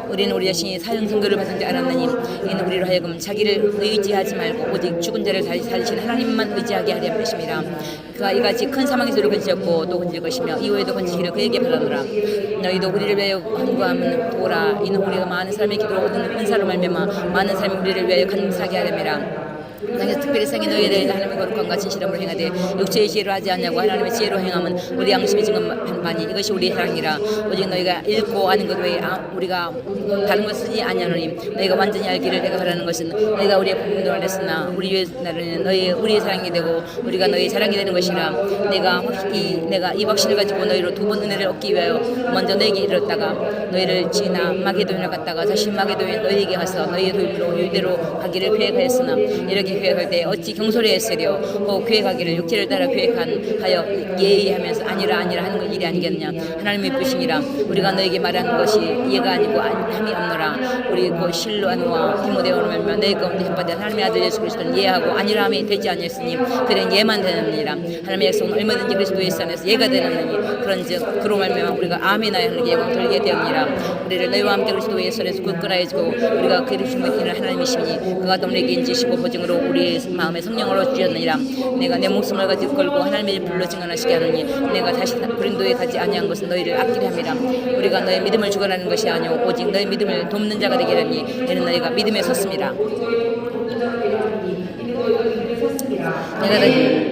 우리는 우리 자신이 사형 선고를 받은 줄 알았느니 이는 우리로 하여금 자기를 의지하지 말고 오직 죽은 자를 다시 살리신 하나님만 의지하게 하려 하심이라. 그가 이같이 큰 사망의 소리를 건지었고 또 건질 것이며 이후에도 건지기를 그에게 바라노라. 너희도 우리를 위하여 간구하면 도라. 이는 우리가 많은 사람의 기도로 얻은 은사로 말미암아 많은 사람이 우리를 위하여 감사하게 하려니라. 그래서 특별히 생긴 너희에 대해 하나님의 거룩함과 진실함으로 행하되 육체의 지혜로 하지 않냐고 하나님의 지혜로 행함은 우리 양심이 증언한 바니 이것이 우리의 사랑이라. 오직 너희가 읽고 아는 것 외에 우리가 다른 것을 쓰지 아니하노니 너희가 완전히 알기를 내가 바라는 것은 너희가 우리의 복음도 알았으나 우리의 나라는 우리의 사랑이 되고 우리가 너희의 자랑이 되는 것이라. 내가 이 확신을 가지고 너희로 두 번 은혜를 얻기 위하여 먼저 너희에게 이르렀다가 너희를 지나 마게도냐를 갔다가 다시 마게도에 너희에게 가서 너희의 도움으로 유대로 가기를 계획하였으나 이렇게 계획할 때 어찌 경솔히 했으려. 그 계획하기를 육체를 따라 계획하여 예의하면서 아니라 하는 일이 아니겠느냐. 하나님의 뜻이니라. 우리가 너에게 말하는 것이 예가 아니고 함이 없노라. 우리 그 실로아노와 디모데오로 말미암아 너희 가운데 협박된 하나님의 아들 예수 그리스도는 예하고 아니라 함이 되지 아니했으니 그는 예만 되느니라. 하나님의 약속은 얼마든지 그리스도 예수 안에서 예가 되느니 그런즉 그로 말미암아 우리가 아멘하여 하는 영광 돌게 되었느니라. 우리를 너희와 함께 그리스도 예수 안에서 굳건하게 해주고 우리가 그를 중보하는 하나님이시니 그가 또 우리에게 인지시고 보증으로 우리 마음의 성령으로 주셨느니라. 내가 내 목숨을 가지고 걸고 하나님의 불로 증언하시게 하느니 내가 다시 고린도에 가지 아니한 것은 너희를 아끼려 함이라. 우리가 너의 믿음을 주관하는 것이 아니오 오직 너의 믿음을 돕는 자가 되게 하니 이는 너희가 믿음에 섰습니다.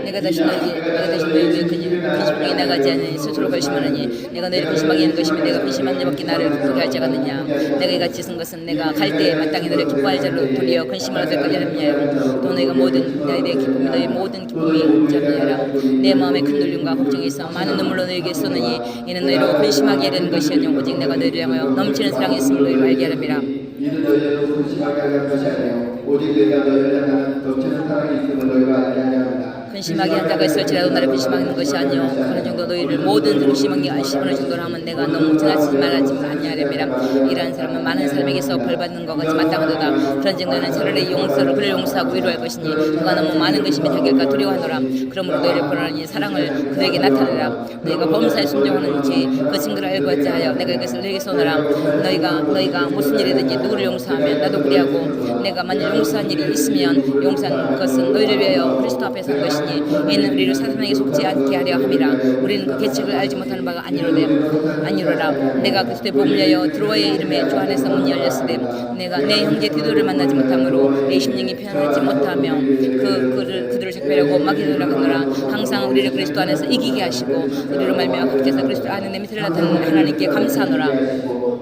내가 다시 너희에게 근심하게 나가지 않으니 스스로 결심하느니 내가 너희를 근심하게 하는 것이면 내가 근심한 자밖에 나를 기쁘게 할 자가 있느냐. 내가 이같이 쓴 것은 내가 갈 때에 마땅히 너를 기뻐할 자로 도리어 근심을 얻을 거냐 하느냐요. 또 너희가 모든 너희의 기쁨이 너희 모든 기쁨이 자느니라. 내 마음에 큰 눌림과 걱정이 있어 많은 눈물로 너희에게 쏘느니 이는 너희로 근심하게 하려는 것이 아니오 오직 내가 너희를 향하여 넘치는 사랑이 있음을 너희로 알게 하렵니다. 이는 너희로 근심하게 하는 것이 아니요 오직 내가 너희를 향하는 넘치는 사랑이 있음을 너희가 알게 하려 합니다. 근심하게 한 자가 있을지라도 나를 근심하는 것이 아니오 어느 정도 너희를 모든 근심하게 어느 정도로 하면 내가 너무 지나치지 말하지 아니하렵니다. 이러한 사람은 많은 사람에게서 벌받는 것 같이 마땅하도다. 그런즉 너희는 차라리 그를 용서하고 위로할 것이니 그가 너무 많은 근심에 자길까 두려워하노라. 그러므로 너희를 보라니 사랑을 그에게 나타내라. 너희가 범사에 순종하는지 그 증거를 알고 하여 내가 이것을 너희에게 쏘노라. 너희가 무슨 일이든지 누구를 용서하면 나도 그리하고 내가 만일 용서한 일이 있으면 용서한 것은 너희를 위하여 그리스도 앞에 선 것이니 이는 우리를 사탄에게 속지 않게 하려 함이라. 우리는 그 계책을 알지 못하는 바가 아니로라. 내가 그리스도의 복음을 위하여 드로아의 이름에 주 안에서 문이 열렸으되 내가 내 형제 디도를 만나지 못함으로 내 심령이 편하지 못하며 그들을 작별하고 마게도냐로 가노라. 항상 우리를 그리스도 안에서 이기게 하시고 우리로 말미암아 각자서 그리스도 안에 냄새를 나타내는 하나님께 감사하노라.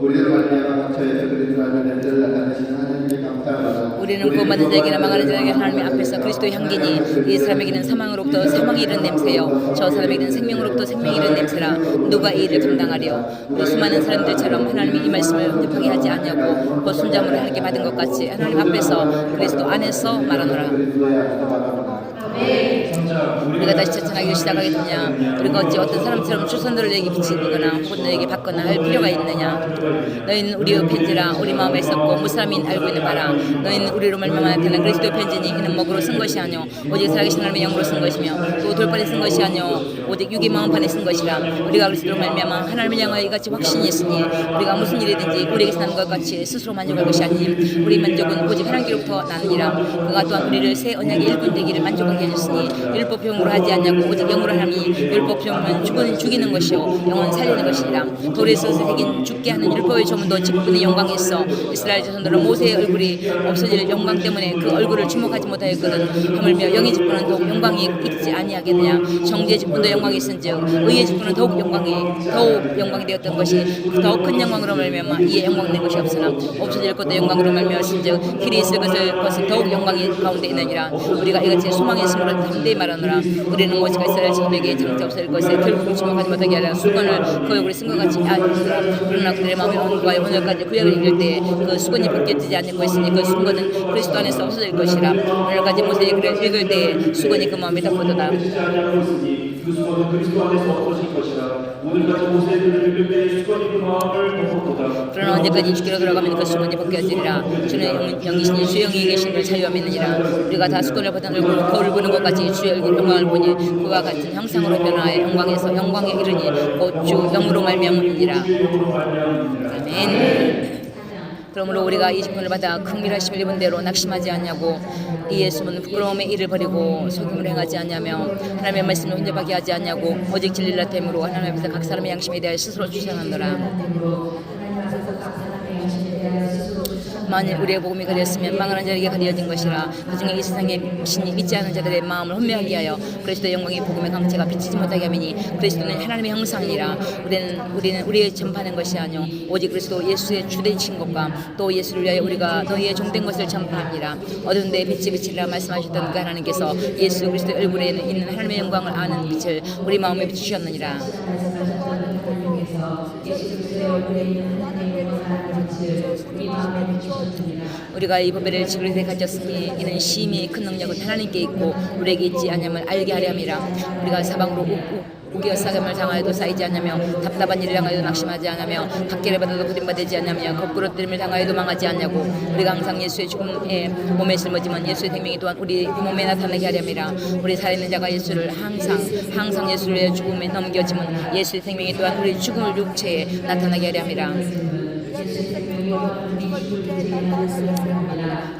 우리를 말미암아 저에서 그리스도 안에 냄새를 나타내시는 하나님께 감사하노라. 우리는 구원받은 자에게나 망하는 자에게 하나님 앞에서 그리스도의 향기니 이 사람에게는 사망으로부터 사망이 이른 냄새요 저 사람에게는 생명으로부터 생명이 이른 냄새라 누가 이 일을 감당하리요. 우리 수많은 사람들처럼 하나님이 이 말씀을 혼잡하게 하지 않냐고 곧 순자물을 하나님께 받은 것 같이 하나님 앞에서 그리스도 안에서 말하노라. 우리가 다시 처천하기를 시작하겠느냐. 우리가 어찌 어떤 사람처럼 추선들을 너에게 비치거나 혹은 너에게 받거나 할 필요가 있느냐. 너희는 우리의 편지라 우리 마음에 있었고 무사람인 알고 있는 바라. 너희는 우리로 말미암아 나타난 그리스도의 편지니 이는 먹으로 쓴 것이 아니오 오직 살아계신 하나님의 영으로 쓴 것이며 또 돌판에 쓴 것이 아니오 오직 육의 마음판에 쓴 것이라. 우리가 그리스도로 말미암아 하나님을 향하여 이같이 확신이 있으니 우리가 무슨 일이든지 우리에게서 난 것 같이 스스로 만족할 것이 아니니 우리 만족은 오직 하나님께로부터 나느니라. 그가 또한 우리를 새 언약의 일꾼 되기를 만족하게 하셨으니 율법형으로 하지 않냐고 오직 영으로 하니 율법형은 죽이는 것이요 영은 살리는 것이니라. 돌에서 새긴 죽게 하는 율법의 조문도 직분의 영광이 있어 이스라엘 자손들은 모세의 얼굴이 없어질 영광 때문에 그 얼굴을 주목하지 못하였거든. 하물며 영의 직분은 더욱 영광이 있지 아니하겠느냐. 정죄의 직분도 영광이 있은즉 의의 직분은 더욱 영광이 되었던 것이 더욱 큰 영광으로 말미암아 이에 영광된 것이 없으나 없어질 것도 영광으로 말미암았은즉 길이 있을 것은 더욱 영광이 가운데 있느니라. 우리가 이같이 소망이 있으므로 담대히 말하노라. 우리는 모세가 이스라엘 자손에게 장차 없을 것에 결국 주목하지 못하게 하려 수건을 그 얼굴에 쓴 것 같이 아니라. 그러나 그들의 마음이 오늘과 오늘까지 구약을 읽을 때 그 수건이 벗겨지지 않고 있으니 그 수건은 그리스도 안에서 없어질 것이라. 오늘까지 모세의 글을 읽을 때 수건이 그 마음에 덮어도다. 그 수건은 그리스도 안에서 없어질 것이라. 오늘까지 모세의 글을 읽을 때 수건이 그 마음을 덮었도다. 그러나 언제까지 주께로 돌아가면 그 수건이 벗겨지리라. 주는 영이시니 주의 영이 계신 걸 자유함 있느니라. 우리가 다 수건을 벗은 얼굴 거울 보는 것 같이 주의 영광을 보니 그와 같은 형상으로 변화해 영광에서 영광에 이르니 곧 주 영으로 말미암으니라. 아멘. 그러므로 우리가 이 직분을 받아 긍휼하심을 입은 대로 낙심하지 않냐고 이 예수는 부끄러움의 일을 버리고 속임을 행하지 않냐며 하나님의 말씀을 혼잡하게 하지 않냐고 오직 진리를 나타내므로 하나님 앞에서 각 사람의 양심에 대하여 스스로 주장하노라. 만일 우리의 복음이 가렸으면 망하는 자에게 가려진 것이라. 그중에 이 세상의 신이 믿지 않은 자들의 마음을 혼미하게 하여 그리스도의 영광의 복음의 강체가 비치지 못하게 하미니 그리스도는 하나님의 형상이라. 우리는 우리의 전파하는 것이 아니오 오직 그리스도 예수의 주되신 것과 또 예수를 위하여 우리가 너희의 종된 것을 전파합니다. 어두운 데에 빛이 비치리라 말씀하셨던 그 하나님께서 예수 그리스도의 얼굴에 있는 하나님의 영광을 아는 빛을 우리 마음에 비추셨느니라. 우리가 이 법배를 지그릇에 가졌으니 이는 심히 큰 능력은 하나님께 있고 우리에게 있지 않냐면 알게 하려 함이라. 우리가 사방으로 우기와 싸움을 당하여도 쌓이지 않냐며 답답한 일을 당하여도 낙심하지 않냐며 박해를 받아도 부림받지 않냐며 거꾸로 뜨림을 당하여도 망하지 않냐고. 우리가 항상 예수의 죽음에 몸에 짊어지면 예수의 생명이 또한 우리 몸에 나타나게 하려 함이라. 우리 살아있는 자가 예수를 항상 예수를 죽음에 넘겨지면 예수의 생명이 또한 우리 죽음을 육체에 나타나게 하려 함이라.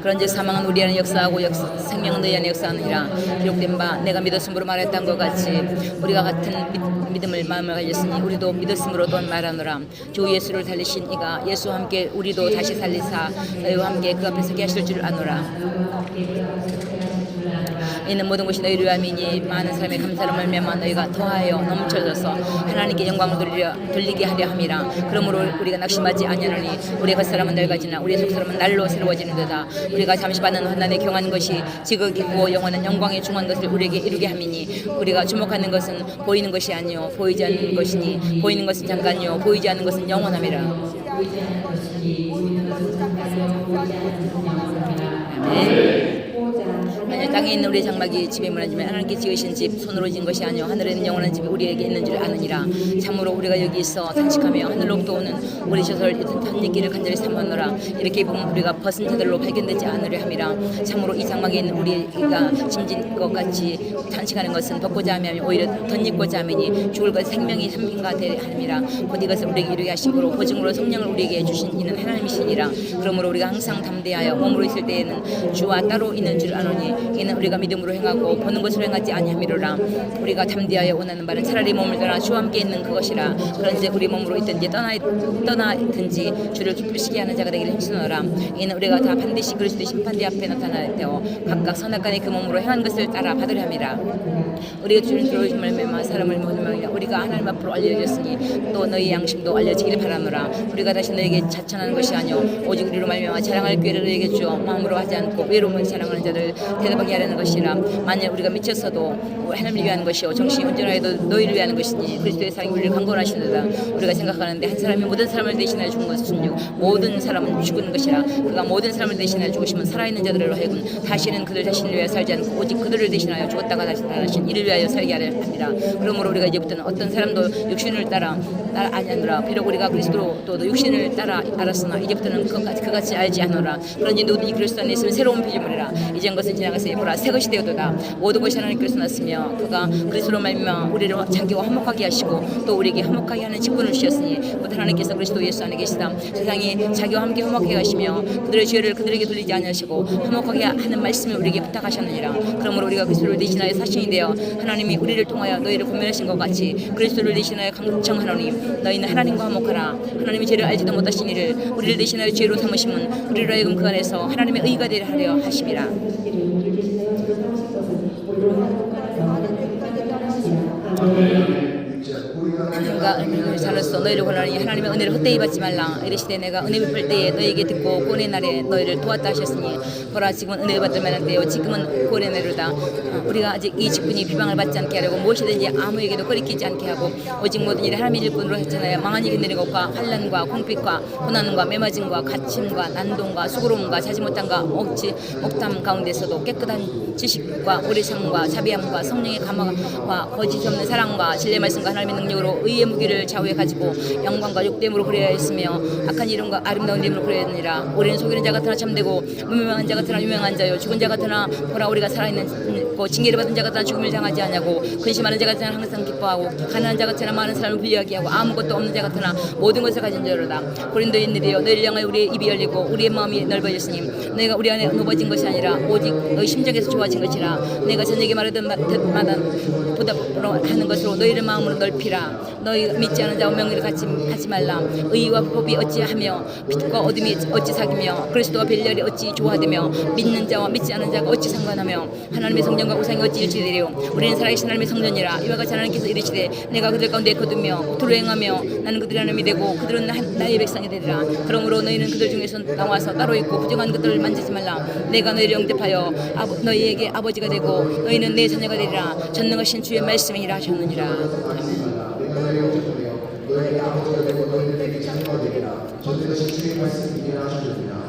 그런즉 사망은 우리 안에 역사하고 생명은 너희 안에 역사하느니라. 기록된 바 내가 믿었으므로 말했던 것 같이 우리가 같은 믿음을 마음을 가졌으니 우리도 믿었으므로 또한 말하노라. 주 예수를 살리신 이가 예수와 함께 우리도 다시 살리사 너희와 함께 그 앞에 서게 하실 줄 아노라. 이는 모든 것이 너희를 위함이니 많은 사람의 감사로 말미암아 너희가 더하여 넘쳐져서 하나님께 영광을 돌리게 하려 함이라. 그러므로 우리가 낙심하지 아니하노니 우리의 겉사람은 늙어지나 우리의 속사람은 날로 새로워지는도다. 우리가 잠시 받는 환난에 경하는 것이 지극이고 영원한 영광에 중한 것을 우리에게 이루게 함이니 우리가 주목하는 것은 보이는 것이 아니요 보이지 않는 것이니 보이는 것은 잠깐이요 보이지 않는 것은 영원함이라. 아멘. 만약 땅에 있는 우리의 장막이 집에 무너지면 하나님께 지으신 집 손으로 지은 것이 아니오 하늘에 있는 영원한 집이 우리에게 있는 줄 아느니라. 참으로 우리가 여기 있어 단식하며 하늘로부터 오는 우리 저설 덧입기를 간절히 삼았노라. 이렇게 보면 우리가 벗은 자들로 발견되지 않으려 함이라. 참으로 이 장막에 있는 우리가 짐진 것 같이 단식하는 것은 벗고자 하면 오히려 덧입고자 하매니 죽을 것 생명이 삼킨가 함이라. 곧 이것을 우리에게 이루게 하심으로 보증으로 성령을 우리에게 주신 이는 하나님이시니라. 그러므로 우리가 항상 담대하여 몸으로 있을 때에는 주와 따로 있는 줄 아노니 이는 우리가 믿음으로 행하고 보는 것으로 행하지 아니함이로라. 우리가 담대하여 원하는 바는 차라리 몸을 떠나 주와 함께 있는 그것이라. 그런즉 우리 몸으로 있든지 떠나든지 주를 기쁘시게 하는 자가 되기를 힘쓰노라. 이는 우리가 다 반드시 그리스도의 심판대 앞에 나타날 때어 각각 선악간에 그 몸으로 행한 것을 따라 받으려 함이라. 우리가 주는 들어오신 말미암아 사람을 모든 명이라 우리가 하나님 앞으로 알려졌으니 또 너희 양심도 알려지기를 바라노라. 우리가 다시 너에게 자천하는 것이 아니오 오직 우리로 말미암아 자랑할 기회를 너에게 주어 마음으로 하지 않고 외로움을 자랑하는 자들 대답하게 하려는 것이라. 만일 우리가 미쳤어도 하나님을 위한 것이요 정신이 온전하여도 너희를 위한 것이니 그리스도의 사랑이 우리를 강권하시도다. 우리가 생각하는데 한 사람이 모든 사람을 대신하여 죽은 것은 모든 사람은 죽은 것이라. 그가 모든 사람을 대신하여 죽으시면 살아있는 자들로 하여금 다시는 그들 자신을 위하여 살지 않고 오직 그들을 대신하여 죽었다가 다시 살아나신 이를 위하여 살게 하려 합니다. 그러므로 우리가 이제부터는 어떤 사람도 육신을 따라 아니하노라. 비록 우리가 그리스도로 또 육신을 따라 알았으나 이제부터는 그같이 알지 않노라. 그런지 누구든지 그리스도 안에 있으면 새로운 피조물이라. 이전 것은 지나가서 보라 새 것이 되었도다. 모든 것이 하나님께서 났으며 그가 그리스도로 말미암아 우리를 자기와 화목하게 하시고 또 우리에게 화목하게 하는 직분을 주셨으니 곧 하나님께서 그리스도 예수 안에 계시다. 세상이 자기와 함께 화목하게 하시며 그들의 죄를 그들에게 돌리지 아니하시고 화목하게 하는 말씀을 우리에게 부탁하셨느니라. 그러므로 우리가 그리스도를 대신하여 사신이 되어 하나님이 우리를 통하여 너희를 권면하신 것 같이 그리스도를 대신하여 강청하노니 너희는 하나님과 화목하라. 하나님이 죄를 알지도 못하신 이를 우리를 대신하여 죄로 삼으심은 우리로 하여금 그 안에서 하나님의 의가 되려 하려 하심이라. 그가 은혜를 잘했어. 너희를 권하니 하나님의 은혜를 헛되이 받지 말라. 이르시되 내가 은혜 베풀 때에 너희에게 듣고 구원의 날에 너희를 도왔다 하셨으니 보라 지금은 은혜를 받을 만한 때요 지금은 구원의 날이로다. 우리가 아직 이 직분이 비방을 받지 않게 하려고 무엇이든지 아무에게도 거리끼지 않게 하고 오직 모든 일에 하나님의 일꾼으로 했잖아요. 망한 일이 내린 것과 환난과 공핍과 고난과 매맞음과 갇힘과 난동과 수고로움과 자지 못함과 목담 가운데서도 깨끗한 지식과 오래 참음과 자비함과 성령의 감화와 거짓 없는 사랑과 진리의 말씀과 하나님의 능력으로 의의 무기를 좌우에 가지고 영광과 욕됨으로 그려야 했으며 악한 이름과 아름다운 이름으로 그려야 하느니라. 우리는 속이는 자 같으나 참되고 무명한 자 같으나 유명한 자요 죽은 자 같으나 보라 우리가 살아있는 고 징계를 받은 자 같으나 죽음을 당하지 아니하고 근심하는 자 같으나 항상 기뻐하고 가난한 자 같으나 많은 사람을 불리하게 하고 아무것도 없는 자 같으나 모든 것을 가진 자로다. 고린도인들이여 너희를 향하여 우리의 입이 열리고 우리의 마음이 넓어졌으니 너희가 우리 안에 높아진 것이 아니라 오직 너희 심정에서 좋아진 것이라. 내가 저녁에 말하던 마다 보답으로 하는 것으로 너희를 마음으로 넓히라. 너희가 믿지 않은 자와 명의를 같이 하지 말라. 의와 법이 어찌하며 빛과 어둠이 어찌 사귀며 그리스도와 벨렬이 어찌 조화되며 믿는 자와 믿지 않은 자가 어찌 상관하며 하나님의 성전과 우상이 어찌 일치되리요. 우리는 살아계신 하나님의 성전이라. 이와 같이 하나님께서 이르시되 내가 그들 가운데 거두며 그들로 행하며 나는 그들의 하나님이 되고 그들은 나의 백성이 되리라. 그러므로 너희는 그들 중에서 나와서 따로 있고 부정한 것들을 만지지 말라. 내가 너희를 영접하여 너희에게 아버지가 되고 너희는 내 자녀가 되리라. 전능하신 주의 말씀이라 하셨느니라.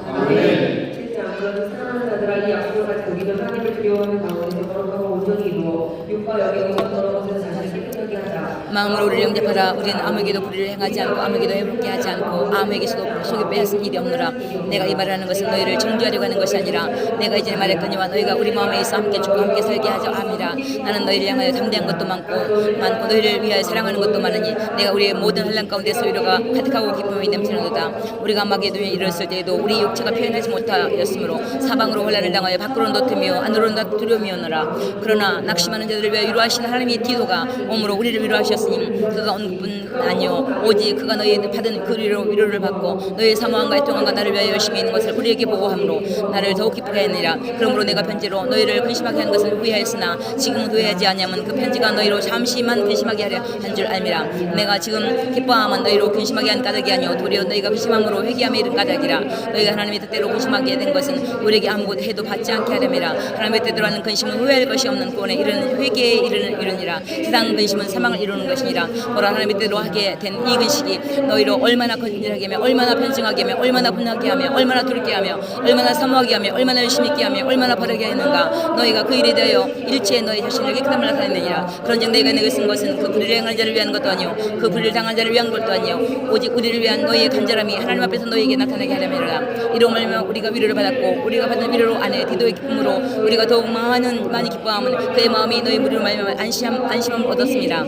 아멘. 그런 사랑하는 자들아 이 약속을 가지고 믿어 하나님을 두려워하는 가운데서 거룩하고 온전히 이루어 육과 영의 모든 더러운 것에서 자신을 깨끗하게 하자. 마음으로 우리를 영접하라. 우리는 아무에게도 불의를 행하지 않고 아무에게도 해롭게 하지 않고 아무에게서도 속에 빼앗은 일이 없노라. 내가 이 말을 하는 것은 너희를 정죄하려고 하는 것이 아니라 내가 이전에 말했거니와 너희가 우리 마음에 있어 함께 죽고 함께 살게 하자 함이라. 나는 너희를 향하여 담대한 것도 많고 너희를 위하여 사랑하는 것도 많으니 내가 우리의 모든 환난 가운데서 위로가 가득하고 기쁨이 넘치는도다. 우리가 마게도에 이르렀을 때에도 우리 육체가 표현하지 못하였으므로 사방으로 환난을 당하여 밖으로는 덧으며 안으로는 두려움이었노라. 그러나 낙심하는 자들을 위하여 위로하신 하나님의 디도가 몸으로 우리를 위로하셨으니 그가 온 뿐 아니요 오직 그가 너희 받은 그 위로를 받고 너희의 사모함과 애통함과 나를 위하여 열심히 있는 것을 우리에게 보고함으로 나를 더욱 기쁘게 하느니라. 그러므로 내가 편지로 너희를 근심하게 하는 것을 후회하였으나 지금은 후회하지 아니하면 그 편지가 너희로 잠시만 근심하게 하려 한 줄 알미라. 내가 지금 기뻐함은 너희로 근심하게 한 까닭이 아니요 도리어 너희가 근심함으로 회개함에 이른 까닭이라. 너희가 하나님의 뜻대로 근심하게 된 것은 우리에게 아무것도 해도 받지 않게 하려미라. 하나님의 뜻대로 하는 근심은 후회할 것이 없는 구원에 이르는 회개에 이르니라. 세상 근심은 사망을 이루는 것이니라. 보라 하나님의 뜻대로 하게 된 이 근심이 너희로 얼마나 건실하게 하며 얼마나 편승하게 하며 얼마나 분하게 하며 얼마나 두렵게 하며 얼마나 사모하게 하며 얼마나 열심히 있게 하며 얼마나 바르게 하는가. 너희가 그 일에 대하여 일체의 너희 자신을 깨끗함을 나타내느니라. 그런즉 내가 내게 쓴 것은 그 불의를 행한 자를 위한 것도 아니요 그 불의를 당한 자를 위한 것도 아니요 오직 우리를 위한 너희의 간절함이 하나님 앞에서 너희에게 나타나게 하려니라. 이로 말하면 우리가 위로를 받았고 우리가 받은 위로로 안에 디도의 기쁨으로 우리가 더욱 많이 기뻐함은 그의 마음이 너희 무리로 말하면 안심함을 얻었습니다.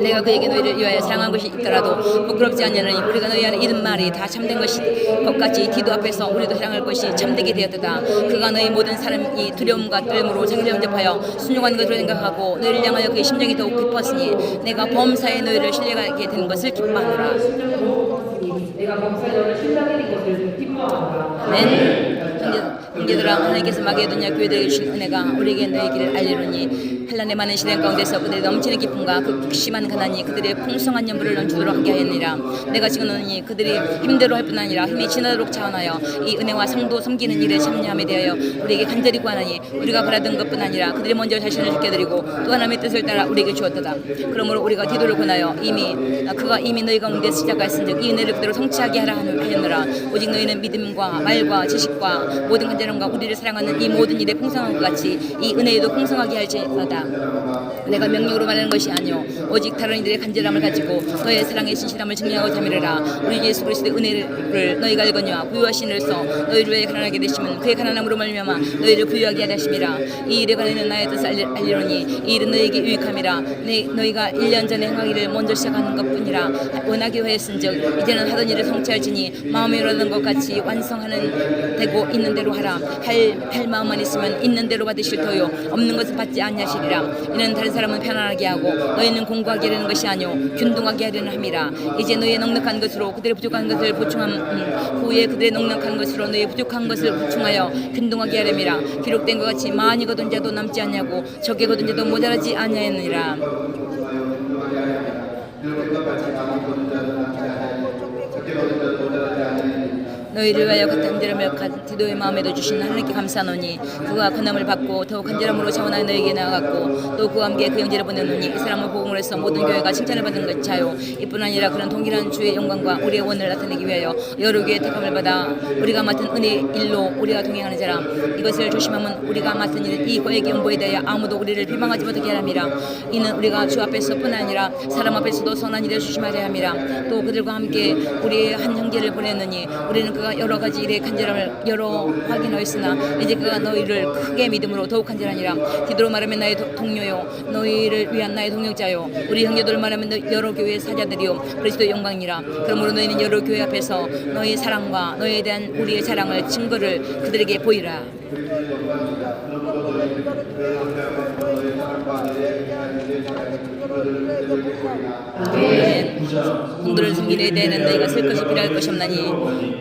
내가 그에게 너희를 위하여 사랑한 것이 있더라도 부끄럽지 않냐니 우리가 너희 안에 이른 말이 다 참된 것이 것같이 디도 앞에서 우리도 사랑할 것이 참되게 되었다. 그가 너희 모든 사람이 두려움과 떨림으로 자기를 영접하여 순종한 것으로 생각하고 너희를 향하여 그의 심정이 더욱 깊었으니 내가 범사에 너희를 신뢰하게 된 것을 기뻐하노라. 내가 범사에 너를 신뢰하게 된 것을 기뻐하노라. 아멘. 형제들아 하나님께서 마게도냐 교회들에게 주신 은혜가 우리에게 너희 길을 알리노니 환난의 많은 시련 가운데서 그들의 넘치는 기쁨과 그 극심한 가난이 그들의 풍성한 연부를 넘치도록 하게 하였느니라. 내가 지금노니 그들이 힘대로 할 뿐 아니라 힘이 지나도록 자원하여 이 은혜와 성도 섬기는 일에 참여함에 대하여 우리에게 간절히 구하나니 우리가 바라던 것뿐 아니라 그들이 먼저 자신을 지켜드리고 또 하나님의 뜻을 따라 우리에게 주었도다. 그러므로 우리가 디도를 권하여 그가 이미 너희 가운데 시작하였은즉 이 은혜를 그대로 성취하게 하라 하였노라. 오직 너희는 믿음과 말과 지식과 모든 간절함과 우리를 사랑하는 이 모든 일에 풍성한 것 같이 이 은혜에도 풍성하게 할지어다. 내가 명령으로 말하는 것이 아니오 오직 다른 이들의 간절함을 가지고 너의 사랑의 진실함을 증명하고 자미르라. 우리 예수 그리스도의 은혜를 너희가 알거니와 부유하신 이로써 너희를 위해 가난하게 되시면 그의 가난함으로 말미암아 너희를 부유하게 하려 하심이라. 이 일에 관하여는 나의 뜻을 알리노니 이 일은 너희에게 유익함이라. 너희가 1년 전에 행하기를 먼저 시작하는 것뿐이라. 원하게 하였은즉 이제는 하던 일을 성취할지니 마음에 이르는 것 같이 완성하는 되고 있는 대로 하라. 할 마음만 있으면 있는 대로 받으실 터요 없는 것은 받지 아니하시리라. 이는 다른 사람은 편안하게 하고 너희는 공고하게 하려는 것이 아니오 균등하게 하려는 함이라. 이제 너희의 넉넉한 것으로 그들의 부족한 것을 보충함 후에 그들의 넉넉한 것으로 너희의 부족한 것을 보충하여 균등하게 하려니라. 기록된 것 같이 많이 거둔 자도 남지 아니하고 적게 거둔 자도 모자라지 아니하느니라. 너희를 위하여 간절함을 디도의 마음에도 주신 하나님께 감사하노니 그가 권함을 받고 더욱 간절함으로 자원하여 너희에게 나아갔고 또 그와 함께 그 형제를 보내노니 이 사람을 복음을 해서 모든 교회가 칭찬을 받은 것이요 이뿐 아니라 그런 동일한 주의 영광과 우리의 원을 나타내기 위하여 여러 교회의 택함을 받아 우리가 맡은 은혜의 일로 우리가 동행하는 자라. 이것을 조심하면 우리가 맡은 이 거액의 연보에 대하여 아무도 우리를 비방하지 못하게 하람이라. 이는 우리가 주 앞에서뿐 아니라 사람 앞에서도 선한 일을 조심하려 함이라. 또 그들과 함께 우리의 한 형제를 보냈느니 우리는 그가 여러 가지 일의 간절함을 여러 확인하였으나 이제 그가 너희를 크게 믿음으로 더욱 간절하니라. 디도로 말하면 나의 동료요 너희를 위한 나의 동역자요 우리 형제들 말하면 여러 교회의 사자들이요 그리스도의 영광이라. 그러므로 너희는 여러 교회 앞에서 너희의 사랑과 너희에 대한 우리의 자랑을 증거를 그들에게 보이라. 아멘. 성도를 섬기는 데 대해는 너희가 쓸 것이 필요할 것이 없나니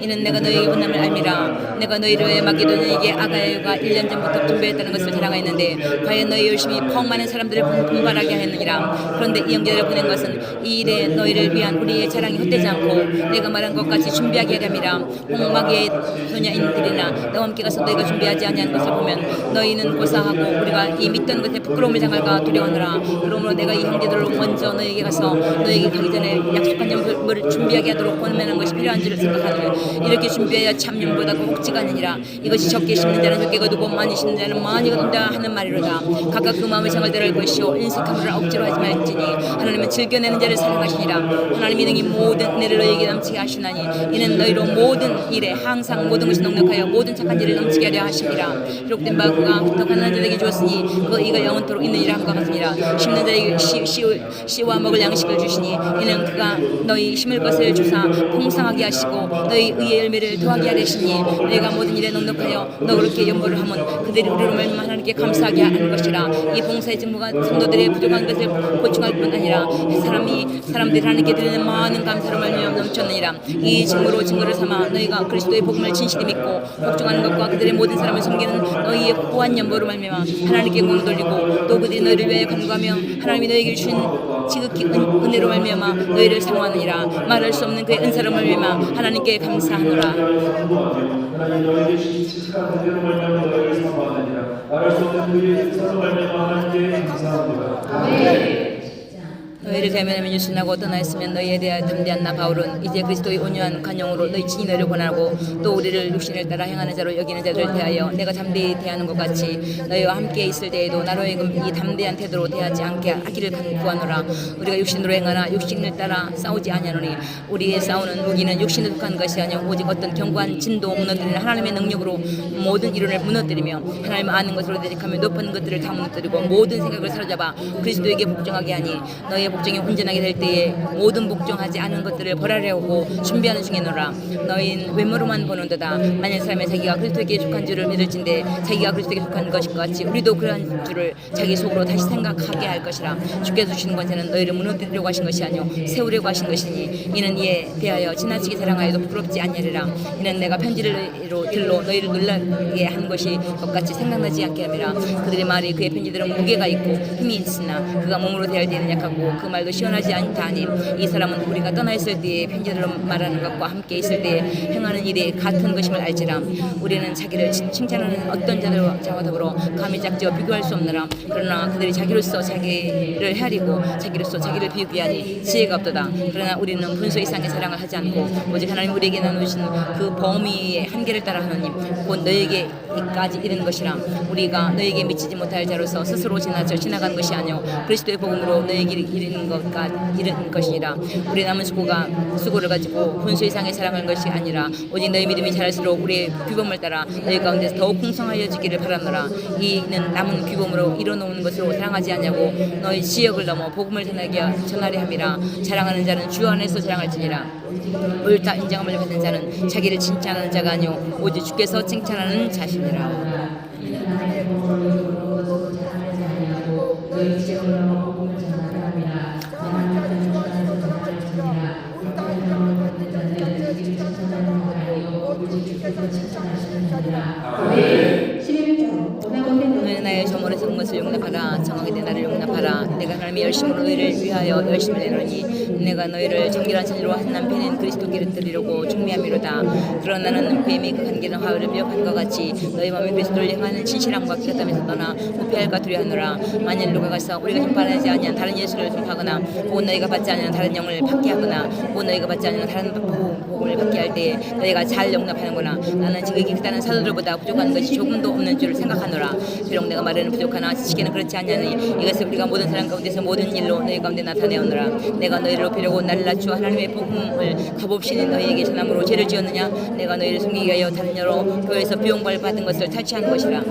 이는 내가 너희의 원함을 알미라. 내가 너희를 위해 마게도냐에게 아가야가 1년 전부터 분배했다는 것을 자랑하였는데 과연 너희 열심히 펑 많은 사람들을 분발하게 하였느니라. 그런데 이 형제를 보낸 것은 이 일에 너희를 위한 우리의 자랑이 헛되지 않고 내가 말한 것 같이 준비하게 하렴이라. 홍마게 소녀인들이나 너와 함께 가서 너희가 준비하지 아니한 것을 보면 너희는 고사하고 우리가 이 믿던 것에 부끄러움을 당할까 두려워하노라. 그러므로 내가 이 형제들로 먼저 너희에게 가서 너희에게 가기 전에 약속한 연물을 준비하게 하도록 권면하는 것이 필요한 줄을 생각하노니 이렇게 준비하여 참연보다 혹지가 아니라 이것이 적게 심는 자는 적게 거두고 많이 심는 자는 많이 거둔다 하는 말이로다. 각각 그 마음을 정할대로 할 것이요 인색함을 억지로 하지 말지니 하나님은 즐겨내는 자를 사랑하시니라. 하나님이 능히 모든 은혜를 너희에게 넘치게 하시나니 이는 너희로 모든 일에 항상 모든 것이 넉넉하여 모든 착한 일을 넘치게 하려 하시니라. 기록된 바 그가 더 가난한 자에게 주었으니 그 이가 영원토록 있는 일을 한것 같으니라. 심는 자에게 씨와 먹을 양식을 주시니 이는 그가 너희 심을 것을 주사 풍성하게 하시고 너희 의의 열매를 더하게 하시니 너희가 모든 일에 넉넉하여 너그럽게 연보를 하면 그들이 우리로 말미암아 하나님께 감사하게 하는 것이라. 이 봉사의 직무가 성도들의 부족한 것을 보충할 뿐 아니라 사람들이 하나님께 드리는 많은 감사로 말미암아 넘쳤느니라. 이 직무로 증거를 삼아 너희가 그리스도의 복음을 진실히 믿고 복종하는 것과 그들의 모든 사람을 섬기는 너희의 보한 연보로 말미암아 하나님께 영광 돌리고 또 그들이 너희를 위하여 간구하며 하나님이 너희에게 주신 지극히 은혜로 말미암아 너희를 사모하느니라. 말할 수 없는 그의 은사로 말미암아 하나님께 감사하노라. 하나님 너희에게 주신 착한 은혜로 말미암아 너희를 사모하느니라. 말할 수 없는 그의 은사로 말미암아 하나님께 감사합니다. 아멘. 너희를 대면하며 유순하고 떠나있으면 너희에 대하여 담대한 나 바울은 이제 그리스도의 온유한 간용으로 너희 친히 너희를 권하고 또 우리를 육신을 따라 행하는 자로 여기는 자들을 대하여 내가 담대히 대하는 것 같이 너희와 함께 있을 때에도 나로 하여금 이 담대한 태도로 대하지 않게 하기를 구하노라. 우리가 육신으로 행하나 육신을 따라 싸우지 아니하노니 우리의 싸우는 무기는 육신에 속한 것이 아니오 오직 어떤 견고한 진도 무너뜨리는 하나님의 능력으로 모든 이론을 무너뜨리며 하나님 아는 것으로 대적하며 높은 것들을 다 무너뜨리고 모든 생각을 사로잡아 그리스도에게 복종하게 하니 너희의 복종은 복종이 온전하게 될 때에 모든 복종하지 않은 것들을 벌하려고 준비하는 중이노라. 너희는 외모로만 보는도다. 만일 사람이 자기가 그리스도에게 속한 줄을 믿을진데 자기가 그리스도에게 속한 것인 것 같이 우리도 그러한 줄을 자기 속으로 다시 생각하게 할 것이라. 주께서 주시는 권세는 너희를 무너뜨리려고 하신 것이 아니요 세우려고 하신 것이니 이는 이에 대하여 지나치게 사랑하여도 부끄럽지 아니하리라. 이는 내가 편지로 들로 너희를 놀라게 한 것이 똑같이 생각나지 않게 함이라. 그들의 말이 그의 편지들은 무게가 있고 힘이 있으나 그가 몸으로 대할 때는 약하고 그 말도 시원하지 않다 하니 이 사람은 우리가 떠나 있을 때에 편지들로 말하는 것과 함께 있을 때에 행하는 일이 같은 것임을 알지라. 우리는 자기를 칭찬하는 어떤 자와 더불어 감히 짝지어 비교할 수 없느라. 그러나 그들이 자기로서 자기를 헤아리고 자기로서 자기를 비교하니 지혜가 없도다. 그러나 우리는 분수 이상의 사랑을 하지 않고 오직 하나님 우리에게 나누신 그 범위의 한계를 따라 하나님 곧 너에게까지 이르는 것이라. 우리가 너에게 미치지 못할 자로서 스스로 지나간 것이 아니요 그리스도의 복음으로 너에게 이르는 것이니라. 우리 남은 수고를 가지고 분수 이상의 사랑하는 것이 아니라 오직 너희 믿음이 자랄수록 우리의 규범을 따라 너희 가운데서 더욱 풍성하여지기를 바라노라. 이는 남은 규범으로 이뤄놓은 것으로 사랑하지 아니하고 너희 지역을 넘어 복음을 전하려 함이라. 자랑하는 자는 주 안에서 자랑할지니라. 옳다 인정함을 받는 자는 자기를 칭찬하는 자가 아니요 오직 주께서 칭찬하는 자시니라. 너희 지역을 넘어 복음을 전하려 함이라. 너희는 나의 저물에 선 것을 용납하라. 정하게 된 나를 용납하라. 내가 하나님의 열심으로 너희를 위하여 열심을 내노니 내가 너희를 정결한 진리로 한 남편인 그리스도께를 드리려고 준비함이로다. 그러나 나는 뱀이 그 간기는 화를 미혹한 것 같이 너희 마음이 그리스도를 향하는 진실함과 기가땀에서 떠나 부패할까 두려워하노라. 만일 누가 가서 우리가 전파하지 아니한 다른 예수를 전파하거나 혹은 너희가 받지 않는 다른 영을 받게 하거나 혹은 너희가 받지 않는 다른 복음을 받게 할 때에 너희가 잘 용납하는구나. 나는 지극히 크다는 사도들보다 부족한 것이 조금도 없는 줄 생각하노라. 비록 내가 말에는 부족하나 지식에는 그렇지 않냐니 이것을 우리가 모든 사람 가운데서 모든 일로 너희 가운데 나타내오노라. 내가 너희를 높이려고 나를 낮추어 하나님의 복음을 값없이 너희에게 전함으로 죄를 지었느냐. 내가 너희를 숨기기 위하여 다른 여러 교회에서 비용을 받은 것을 탈취한 것이라.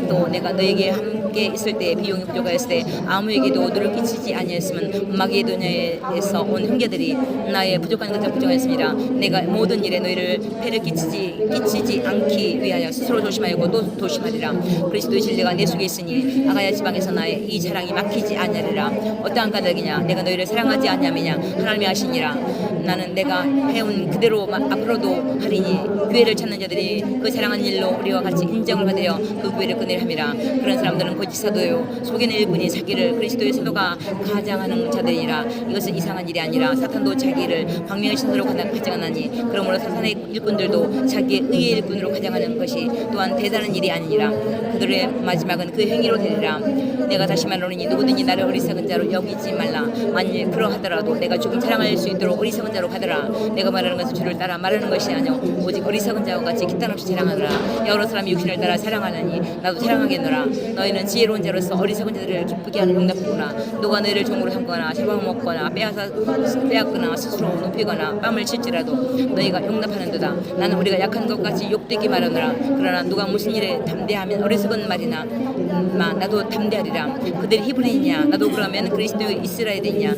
또 내가 너희에게 함께 있을 때 비용이 부족하였을 때 아무에게도 누를 끼치지 아니했으면 마게도냐에서 온 형제들이 나의 부족한 것을 부정하였습니다. 내가 모든 일에 너희를 폐를 끼치지 않기 위하여 스스로 조심하였고 또 조심하리라. 그리스도의 진리가 내 속에 있으니 아가야 지방에서 나의 이 자랑이 막히지 아니하리라. 어떠한 까닭이냐. 내가 너희를 사랑하지 아니하느냐. 하나님이 아시니라. 나는 내가 해온 그대로 앞으로도 하리니 교회를 찾는 자들이 그 사랑한 일로 우리와 같이 인정을 받으려 그 교회를 끊으려 함이라. 그런 사람들은 거짓 사도요 속이는 일꾼이 자기를 그리스도의 사도가 가장하는 자들이라. 이것은 이상한 일이 아니라 사탄도 자기를 광명의 신으로 가장하나니 그러므로 사탄의 일꾼들도 자기의 의의 일꾼으로 가장하는 것이 또한 대단한 일이 아니니라. 그들의 마지막은 그 행위로 되리라. 내가 다시 말하노니 누구든지 나를 어리석은 자로 여기지 말라. 만일 그러하더라도 내가 조금 자랑할 수 있도록 어리석은 자로 가더라. 내가 말하는 것은 주를 따라 말하는 것이 아니오 오직 어리석은 자와 같이 기탄없이 자랑하노라. 여러 사람이 육신을 따라 사랑하느니 나도 사랑하겠노라. 너희는 지혜로운 자로서 어리석은 자들을 기쁘게 하는 용납하구나. 누가 너희를 종으로 삼거나 잡아먹거나 빼앗거나 스스로 높이거나 뺨을 칠지라도 너희가 용납하는도다. 나는 우리가 약한 것 같이 욕되게 말하노라. 그러나 누가 무슨 일에 담대하면 어리석은 말이나 나도 담대하리라. 그들이 히브리냐 나도 그러면 그리스도의 이스라엘이냐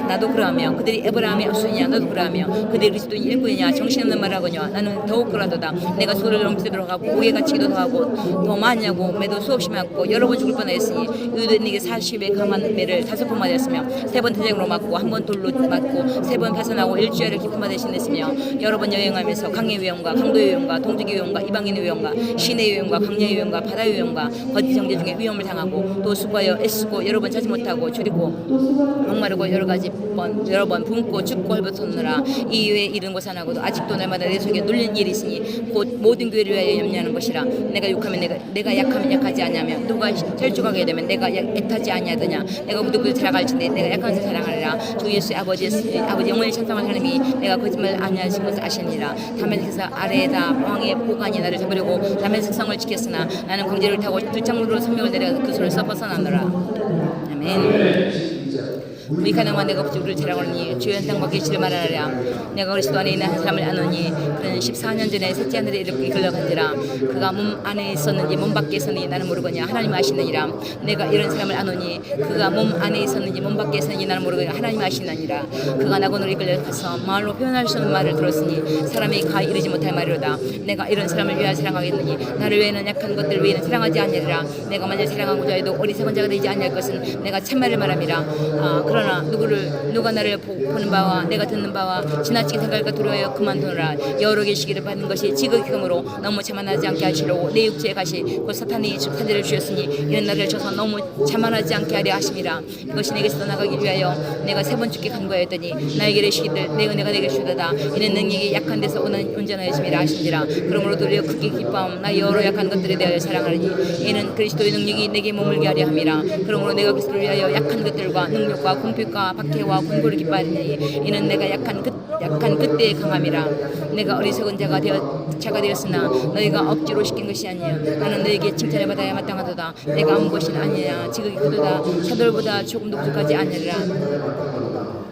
나도 그러하며 그들이 에브라함의 후손이냐 나도 그러하며 그들이 그리스도의 일꾼이냐 정신없는 말하거냐 나는 더욱 그러하도다. 내가 소를 넘치도록 하고 옥에 갇히기도 하고 더 많이 하고 매도 수없이 맞고 여러 번 죽을 뻔하였으니 유대인에게 40의 강한 매를 5번 맞았으며 3번 태생으로 맞고 1번 돌로 맞고 3번 파산하고 일주일을 깊은 바다에 신냈으며 여러 번 여행하면서 강의 위험과 강도의 위험과 동족의 위험과 이방인의 위험과 시내의 위험과 광야의 위험과 바다의 위험과 거짓 정죄 중에 위험을 당하고 또 수고하여 애쓰고 여러 번 찾지 못하고 줄이고 목마르고 여러 번 굶고 죽고 헐벗었느라. 이 외에 이른 곳 하나고도 아직도 날마다 내 속에 눌린 일이 있으니 곧 모든 교회를 위하여 염려하는 것이라. 내가 욕하면 내가 약하면 약하지 아니하며 누가 철쭉하게 되면 내가 애타지 아니하더냐. 내가 부득부득 자랑할진대 내가 약한 것을 자랑하리라. 주 예수의 아버지 영원히 찬송한 하나님이 내가 거짓말 아니하신 것을 아시니라. 다메섹에서 아래에다 왕의 보관이 나를 잡으려고 다메섹 성을 지켰으나 나는 광제를 타고 들창으로 성명을 내려 그 손에서 벗어나노라. 아멘. 우리 가능한 내가 부족을 자랑하니 주의 땅과 계시를 말하라. 내가 그리스도 안에 있는 한 사람을 아노니 그는 14년 전에 셋째 하늘에 이렇게 이끌려간지라. 그가 몸 안에 있었는지 몸 밖에 있었는지 나는 모르거냐 하나님 아시느니라. 내가 이런 사람을 아노니 그가 몸 안에 있었는지 몸 밖에 있었는지 나는 모르거냐 하나님 아시느니라. 그가 나곤으로 이끌려가서 말로 표현할 수 없는 말을 들었으니 사람이 가 이르지 못할 말이로다. 내가 이런 사람을 위하여 사랑하겠느니 나를 외에는 약한 것들 외에는 사랑하지 않으리라. 내가 만일 사랑하고자 해도 어리석은 자가 되지 아니할 것은 내가 참말을 말함이라. 그러나 누가 나를 보는 바와 내가 듣는 바와 지나치게 생각할까 두려워하여 그만두노라. 여러 계시기를 받는 것이 지극히므로 너무 자만하지 않게 하시려고 내 육체의 가시 곧 사탄이 사제를 주셨으니 이런 나를 쳐서 너무 자만하지 않게 하려 하심이라. 이것이 내게서 떠나가기 위하여 내가 3번 주께 간구하였더니 나에게 이르시기를 내 은혜가 내게 주다다. 이는 능력이 약한 데서 오는 온전하심이라 하신지라. 그러므로 도리어 크게 기뻐함 나 여러 약한 것들에 대하여 사랑하리니 이는 그리스도의 능력이 내게 머물게 하려 함이라. 그러므로 내가 그리스도를 위하여 약한 것들과 능력과 공핍과 박해와 곤고를 기뻐하리니 이는 내가 약한 그때의 강함이라. 내가 어리석은 자가 되었으나 너희가 억지로 시킨 것이 아니야. 나는 너희에게 칭찬을 받아야 마땅하도다. 내가 아무 것이 아니냐 지극히 크도다. 사돌보다 조금도 부족하지 아니라.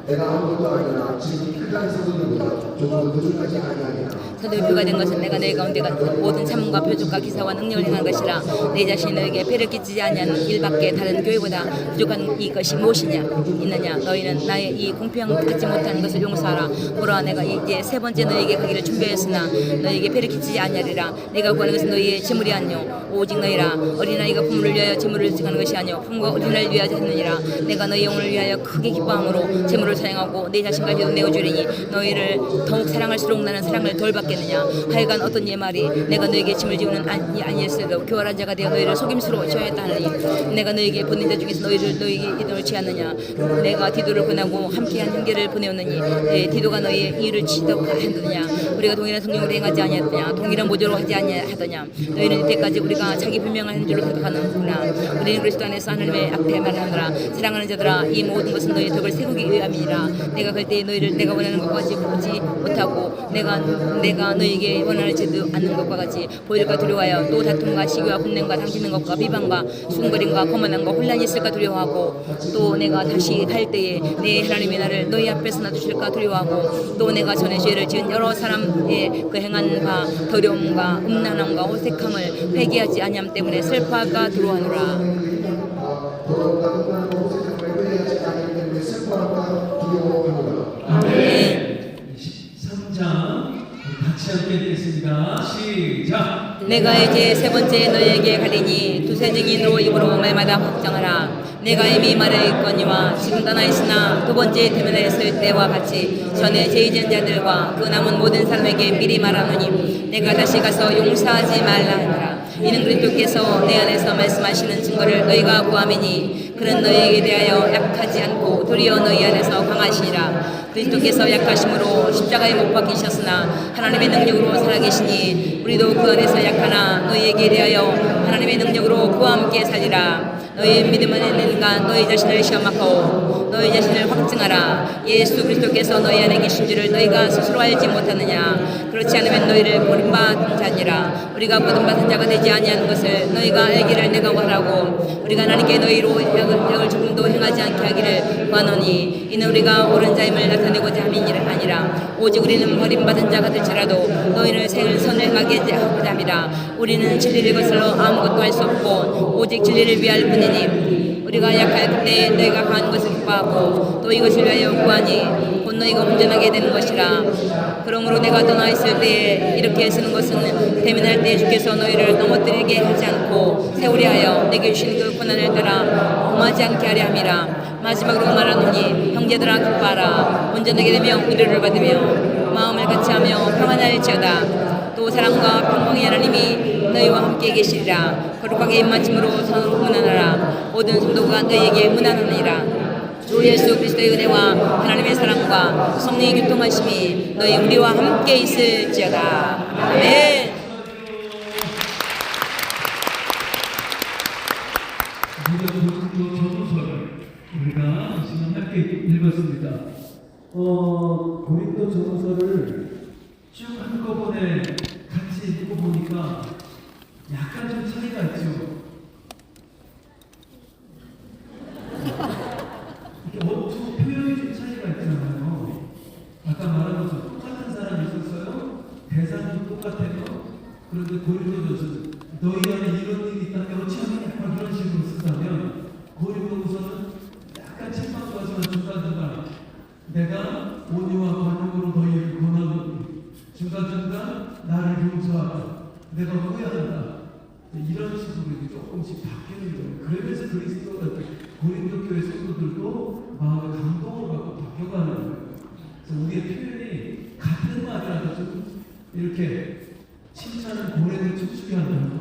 내가 아무것도 아니라 지금 피가 있어서보다 조금 부족하지 아니하냐. 사도교가 된 것은 내가 너희 가운데 모든 참음과 표적과 기사와 능력을 행한 것이라. 내 자신이 너에게 배를 끼치지 아니하는 일밖에 다른 교회보다 부족한 이것이 무엇이냐 있느냐. 너희는 나의 이 공평 갖지 못한 것을 용서하라. 보라 내가 이제 세 번째 너희에게 가기를 준비하였으나 너희에게 배를 끼치지 아니하리라. 내가 구하는 것은 너희의 재물이 아니요 오직 너희라. 어린아이가 부모를 위하여 재물을 지가는 것이 아니요 부모가 어린아이를 위하여 하느니라. 내가 너희 영혼을 위하여 크게 기뻐함으로 재물을 사용하고 내 자신까지도 내어주리니 너희를 더욱 사랑할수록 나는 사랑을 덜 받겠느냐. 하여간 어떤 예 말이 내가 너에게 짐을 지우는 아니었어도 교활한 자가 되어 너희를 속임수로 취하였다 하느니 내가 너에게 보낸 자 중에서 너에게 이동치 않느냐. 내가 디도를 보내고 함께한 형제를 보내었느니 디도가 너희의 이유를 지적하느냐. 우리가 동일한 성령으로 행하지 아니하더냐. 동일한 모조로 하지 아니하더냐. 너희는 이때까지 우리가 자기 불명한 줄로 생각하는구나. 우리는 그리스도 안에서 하나님의 앞에만 하느라. 사랑하는 자들아 이 모든 것은 너희 덕을 세우기 위함이니라. 내가 갈 때 너희를 내가 원하는 것과 같이 보지 못하고 내가 너희에게 원하지도 않는 것과 같이 보일까 두려워하여 또 다툼과 시기와 분냄과 당치는 것과 비방과 수군거림과 거만함과 혼란이 있을까 두려워하고 또 내가 다시 갈 때에 내 하나님이 나를 너희 앞에서 놔두실까 두려워하고 또 내가 전에 죄를 지은 여러 사람의 그 행한 바 더러움과 음란함과 호색함을 회개하지 아니함 때문에 슬퍼할까 두려워하노라. 아멘. 13장 같이 함께 읽겠습니다. 시작. 내가 이제 세 번째 너희에게 가리니 두세 증인으로 입으로 말마다 확정하라. 내가 이미 말하였거니와 지금 떠나 있으나 두 번째 태어났을 때와 같이 전에 죄 지은 자들과 그 남은 모든 사람에게 미리 말하노니 내가 다시 가서 용서하지 말라 하니라. 이는 그리스도께서 내 안에서 말씀하시는 증거를 너희가 구함이니 그는 너희에게 대하여 약하지 않고 도리어 너희 안에서 강하시니라. 그리스도께서 약하심으로 십자가에 못 박히셨으나 하나님의 능력으로 살아계시니 우리도 그 안에서 약하나 너희에게 대하여 하나님의 능력으로 그와 함께 살리라. 너희 믿음 안에 있는가 너희 자신을 시험하고 너희 자신을 확증하라. 예수 그리스도께서 너희 안에 계신 줄을 너희가 스스로 알지 못하느냐. 그렇지 않으면 너희를 버림받은 자니라. 우리가 버림받은 자가 되지 아니하는 것을 너희가 알기를 내가 원하고 우리가 하나님께 너희로 약을 조금도 행하지 않게 하기를 구하노니 이는 우리가 옳은 자임을 나타내고자 함이 아니라 오직 우리는 버림받은 자가 될지라도 너희를 선을 행하게 하고자 함이라. 우리는 진리를 거슬러 아무것도 할 수 없고 오직 진리를 위할 뿐이니 우리가 약할 그때 너희가 강한 것을 기뻐하고 또 이것을 위하여 구하니 곧 너희가 온전하게 되는 것이라. 그러므로 내가 떠나 있을 때에 이렇게 쓰는 것은 대면할 때 주께서 너희를 넘어뜨리게 하지 않고 세우리 하여 내게 주신 그 고난을 따라 범하지 않게 하려 함이라. 마지막으로 말하노니 형제들아 기뻐하라. 온전하게 되며 위로를 받으며 마음을 같이하며 평안할지어다. 또 사랑과 평강의 하나님이 너희와 함께 계시리라. 거룩하게 입맞춤으로 서로 문안하라. 모든 성도가 너희에게 문안하니라. 주 예수 그리스도의 은혜와 하나님의 사랑과 성령의 교통하심이 너희 우리와 함께 있을지어다. 아멘. 우리가 지금 함께 읽었습니다. 고린도 전서를 쭉 한꺼번에 같이 읽고 보니까 약간 좀 차이가 있죠. 이렇게 똑같아요. 그런데 고린도전서는 너희 안에 이런 일이 있다면 어찌하냐 막 이런 식으로 쓰다면 고린도전서는 약간 책망까지만 중간중간 내가 온유와 관용으로 너희를 권하노니 중간중간 나를 용서하라 내가 후회한다 이런 식으로 조금씩 바뀌는 거예요. 그러면서 그리스도 고린도 교회 성도들도 마음의 감동을 받고 바뀌어가는 거예요. 그래서 우리의 표현이 같은 말이라도 좀 이렇게 칭찬은 고래를 춤추게 한다.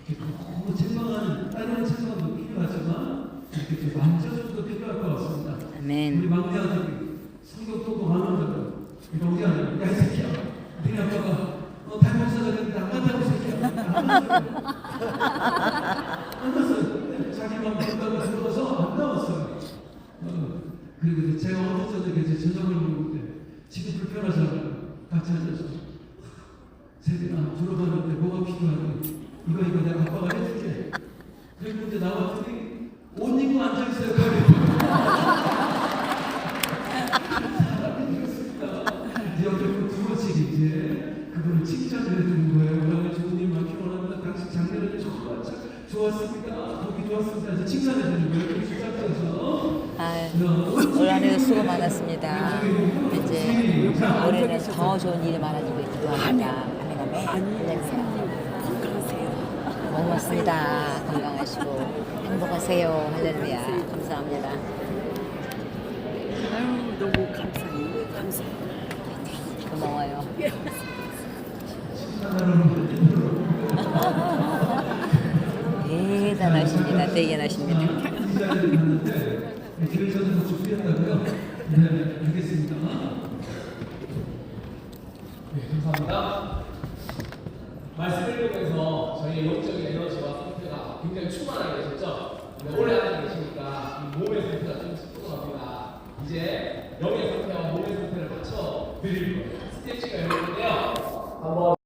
이렇게 너무 책망하는 다른 책망도 필요하지만 이렇게 좀 만져줘도 필요할 것 같습니다. 아멘. 우리 막내 아들이 성경 똑똑하는 이런 게 아니라 야이 새끼야 너희 아빠가 달목사가 됐는데 안 간다고 새끼야 안 갔어요. 자기 맘 된다고 들어가서 안 나왔어요. 그리고 제가 어느 저녁에 이제 저녁을 먹을 때 집이 불편하잖아요. 같이 앉아서 세빈아 졸업하는데 뭐가 필요하니 이거 내가 아빠가 해줄게. 그리고 이제 나왔더니 옷 입고 앉아있어요. 이제 어떻게 두 번씩 이제 그분을 칭찬을 해주는 거예요. 그러면 주님만 결혼하면 당신 작년에 좋았습니다. 보기 좋았습니다. 이제 칭찬해 주는 거예요. 이렇게 시작해서 올 한해도 수고 많았습니다. 이제 올해는 더 좋은 일이 많아지고 있기도 합니다. 고맙습니다. 건강하시고 행복하세요. 할렐루야. 감사합니다. 아유, 너무 감사해요. 감사해요. 고마워요. 대단하십니다. 대견하십니다. 교회 전에서 준비했다고요? 네, 알겠습니다. 네, 감사합니다. 말씀을 통해서 저희의 영적인 에너지와 상태가 굉장히 충만하게 되셨죠? 오래 앉아 계시니까 이 몸의 상태가 좀 찌뿌둥합니다. 이제 영의 상태와 몸의 상태를 맞춰 드릴 거예요. 스테이지가 열리는데요. 한번